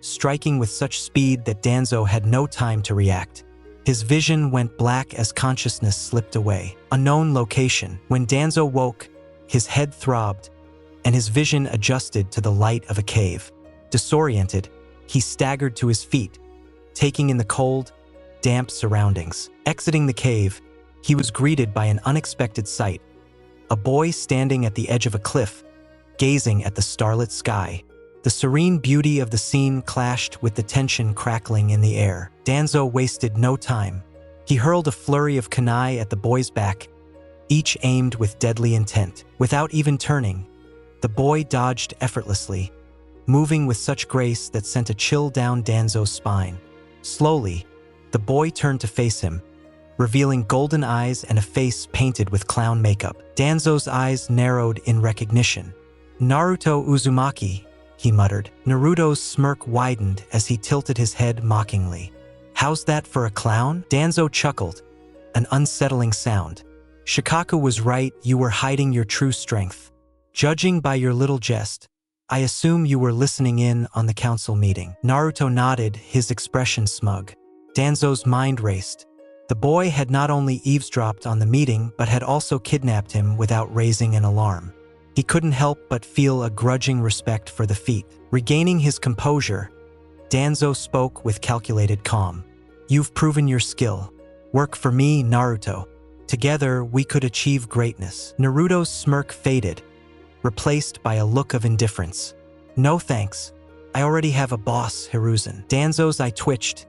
striking with such speed that Danzo had no time to react. His vision went black as consciousness slipped away. Unknown location. When Danzo woke, his head throbbed, and his vision adjusted to the light of a cave. Disoriented, he staggered to his feet, taking in the cold, damp surroundings. Exiting the cave, he was greeted by an unexpected sight. A boy standing at the edge of a cliff, gazing at the starlit sky. The serene beauty of the scene clashed with the tension crackling in the air. Danzo wasted no time. He hurled a flurry of kunai at the boy's back, each aimed with deadly intent. Without even turning, the boy dodged effortlessly, moving with such grace that sent a chill down Danzo's spine. Slowly, the boy turned to face him, revealing golden eyes and a face painted with clown makeup. Danzo's eyes narrowed in recognition. "Naruto Uzumaki," he muttered. Naruto's smirk widened as he tilted his head mockingly. "How's that for a clown?" Danzo chuckled, an unsettling sound. "Shikaku was right, you were hiding your true strength. Judging by your little jest, I assume you were listening in on the council meeting." Naruto nodded, his expression smug. Danzo's mind raced. The boy had not only eavesdropped on the meeting but had also kidnapped him without raising an alarm. He couldn't help but feel a grudging respect for the feat. Regaining his composure, Danzo spoke with calculated calm. "You've proven your skill. Work for me, Naruto. Together, we could achieve greatness." Naruto's smirk faded, replaced by a look of indifference. "No thanks. I already have a boss, Hiruzen." Danzo's eye twitched,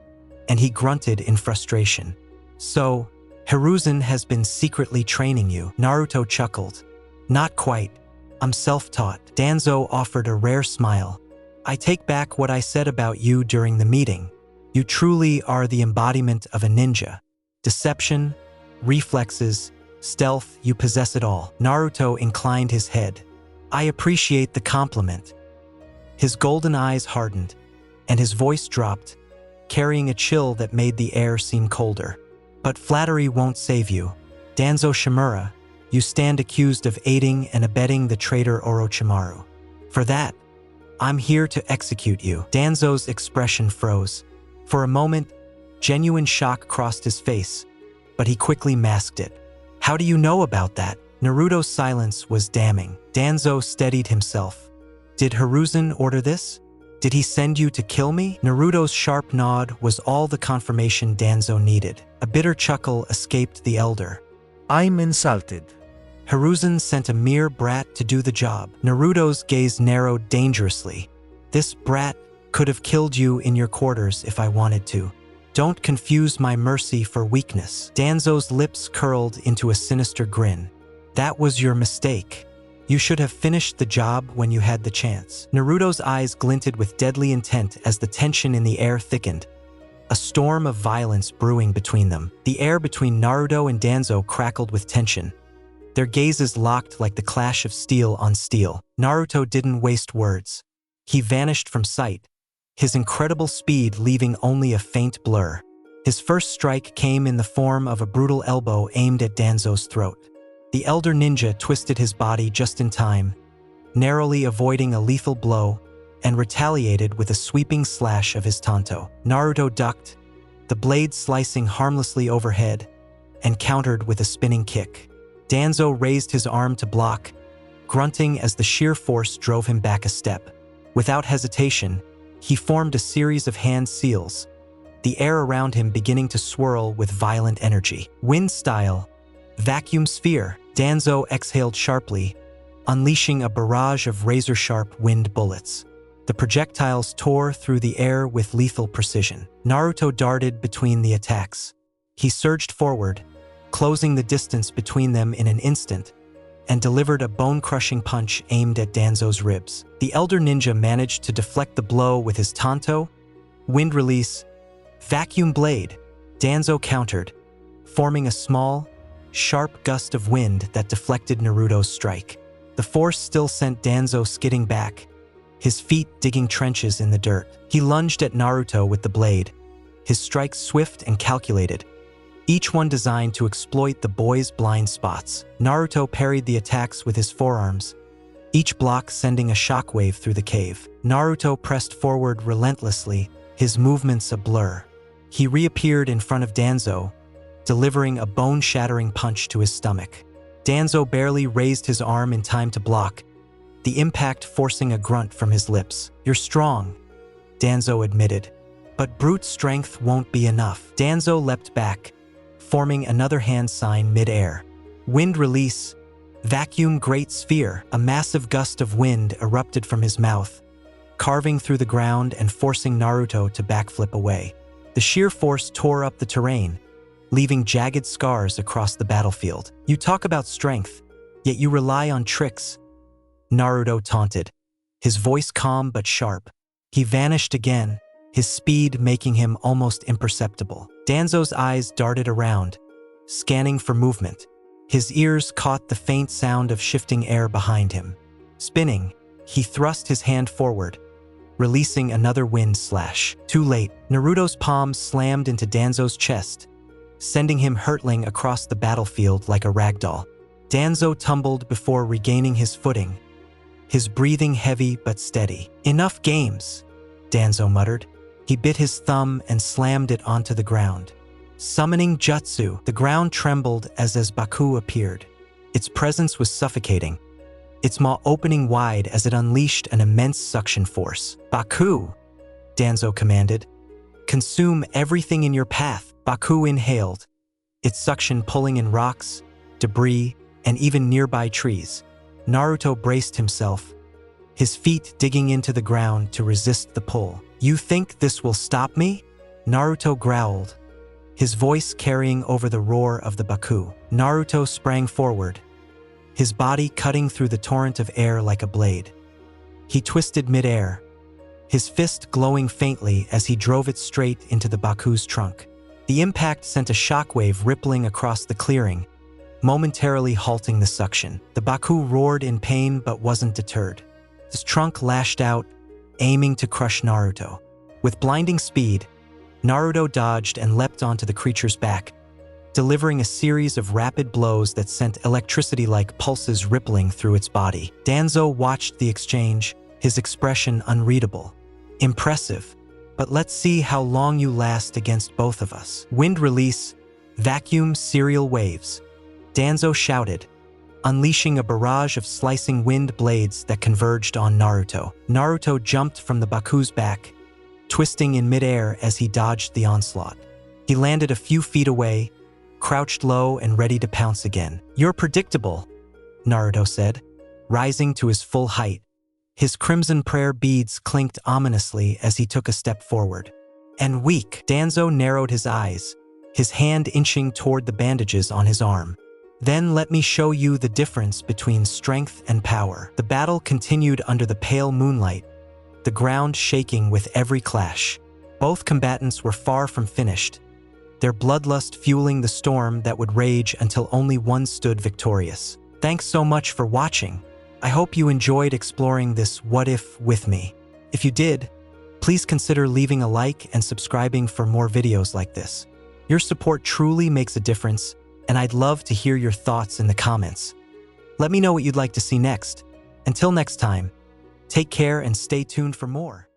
and he grunted in frustration. "So, Hiruzen has been secretly training you?" Naruto chuckled. "Not quite. I'm self-taught." Danzo offered a rare smile. "I take back what I said about you during the meeting. You truly are the embodiment of a ninja. Deception, reflexes, stealth, you possess it all." Naruto inclined his head. "I appreciate the compliment." His golden eyes hardened, and his voice dropped, carrying a chill that made the air seem colder. "But flattery won't save you. Danzo Shimura, you stand accused of aiding and abetting the traitor Orochimaru. For that, I'm here to execute you. Danzo's expression froze. For a moment, genuine shock crossed his face, but he quickly masked it. How do you know about that? Naruto's silence was damning. Danzo steadied himself. Did Hiruzen order this? Did he send you to kill me? Naruto's sharp nod was all the confirmation Danzo needed. A bitter chuckle escaped the elder. I'm insulted. Hiruzen sent a mere brat to do the job. Naruto's gaze narrowed dangerously. This brat could have killed you in your quarters if I wanted to. Don't confuse my mercy for weakness. Danzo's lips curled into a sinister grin. That was your mistake. You should have finished the job when you had the chance. Naruto's eyes glinted with deadly intent as the tension in the air thickened. A storm of violence brewing between them. The air between Naruto and Danzo crackled with tension. Their gazes locked like the clash of steel on steel. Naruto didn't waste words. He vanished from sight, his incredible speed leaving only a faint blur. His first strike came in the form of a brutal elbow aimed at Danzo's throat. The elder ninja twisted his body just in time, narrowly avoiding a lethal blow, and retaliated with a sweeping slash of his tanto. Naruto ducked, the blade slicing harmlessly overhead, and countered with a spinning kick. Danzo raised his arm to block, grunting as the sheer force drove him back a step. Without hesitation, he formed a series of hand seals, the air around him beginning to swirl with violent energy. Wind style, vacuum sphere. Danzo exhaled sharply, unleashing a barrage of razor-sharp wind bullets. The projectiles tore through the air with lethal precision. Naruto darted between the attacks. He surged forward, closing the distance between them in an instant, and delivered a bone-crushing punch aimed at Danzo's ribs. The elder ninja managed to deflect the blow with his tanto, wind release, vacuum blade. Danzo countered, forming a small, sharp gust of wind that deflected Naruto's strike. The force still sent Danzo skidding back, his feet digging trenches in the dirt. He lunged at Naruto with the blade, his strikes swift and calculated, each one designed to exploit the boy's blind spots. Naruto parried the attacks with his forearms, each block sending a shockwave through the cave. Naruto pressed forward relentlessly, his movements a blur. He reappeared in front of Danzo, delivering a bone-shattering punch to his stomach. Danzo barely raised his arm in time to block, the impact forcing a grunt from his lips. You're strong, Danzo admitted, but brute strength won't be enough. Danzo leapt back, forming another hand sign mid-air. Wind release, vacuum great sphere. A massive gust of wind erupted from his mouth, carving through the ground and forcing Naruto to backflip away. The sheer force tore up the terrain, leaving jagged scars across the battlefield. You talk about strength, yet you rely on tricks, Naruto taunted, his voice calm but sharp. He vanished again, his speed making him almost imperceptible. Danzo's eyes darted around, scanning for movement. His ears caught the faint sound of shifting air behind him. Spinning, he thrust his hand forward, releasing another wind slash. Too late, Naruto's palm slammed into Danzo's chest, sending him hurtling across the battlefield like a ragdoll. Danzo tumbled before regaining his footing, his breathing heavy but steady. Enough games, Danzo muttered. He bit his thumb and slammed it onto the ground. Summoning Jutsu, the ground trembled as Baku appeared. Its presence was suffocating, its maw opening wide as it unleashed an immense suction force. Baku, Danzo commanded. Consume everything in your path. Baku inhaled, its suction pulling in rocks, debris, and even nearby trees. Naruto braced himself, his feet digging into the ground to resist the pull. You think this will stop me? Naruto growled, his voice carrying over the roar of the Baku. Naruto sprang forward, his body cutting through the torrent of air like a blade. He twisted mid-air, his fist glowing faintly as he drove it straight into the Baku's trunk. The impact sent a shockwave rippling across the clearing, momentarily halting the suction. The Baku roared in pain but wasn't deterred. His trunk lashed out, aiming to crush Naruto. With blinding speed, Naruto dodged and leapt onto the creature's back, delivering a series of rapid blows that sent electricity-like pulses rippling through its body. Danzo watched the exchange, his expression unreadable. Impressive, but let's see how long you last against both of us. Wind release, vacuum serial waves. Danzo shouted, unleashing a barrage of slicing wind blades that converged on Naruto. Naruto jumped from the Baku's back, twisting in midair as he dodged the onslaught. He landed a few feet away, crouched low and ready to pounce again. "You're predictable," Naruto said, rising to his full height. His crimson prayer beads clinked ominously as he took a step forward. "And weak." Danzo narrowed his eyes, his hand inching toward the bandages on his arm. "Then let me show you the difference between strength and power." The battle continued under the pale moonlight, the ground shaking with every clash. Both combatants were far from finished, their bloodlust fueling the storm that would rage until only one stood victorious. Thanks so much for watching. I hope you enjoyed exploring this what if with me. If you did, please consider leaving a like and subscribing for more videos like this. Your support truly makes a difference, and I'd love to hear your thoughts in the comments. Let me know what you'd like to see next. Until next time, take care and stay tuned for more.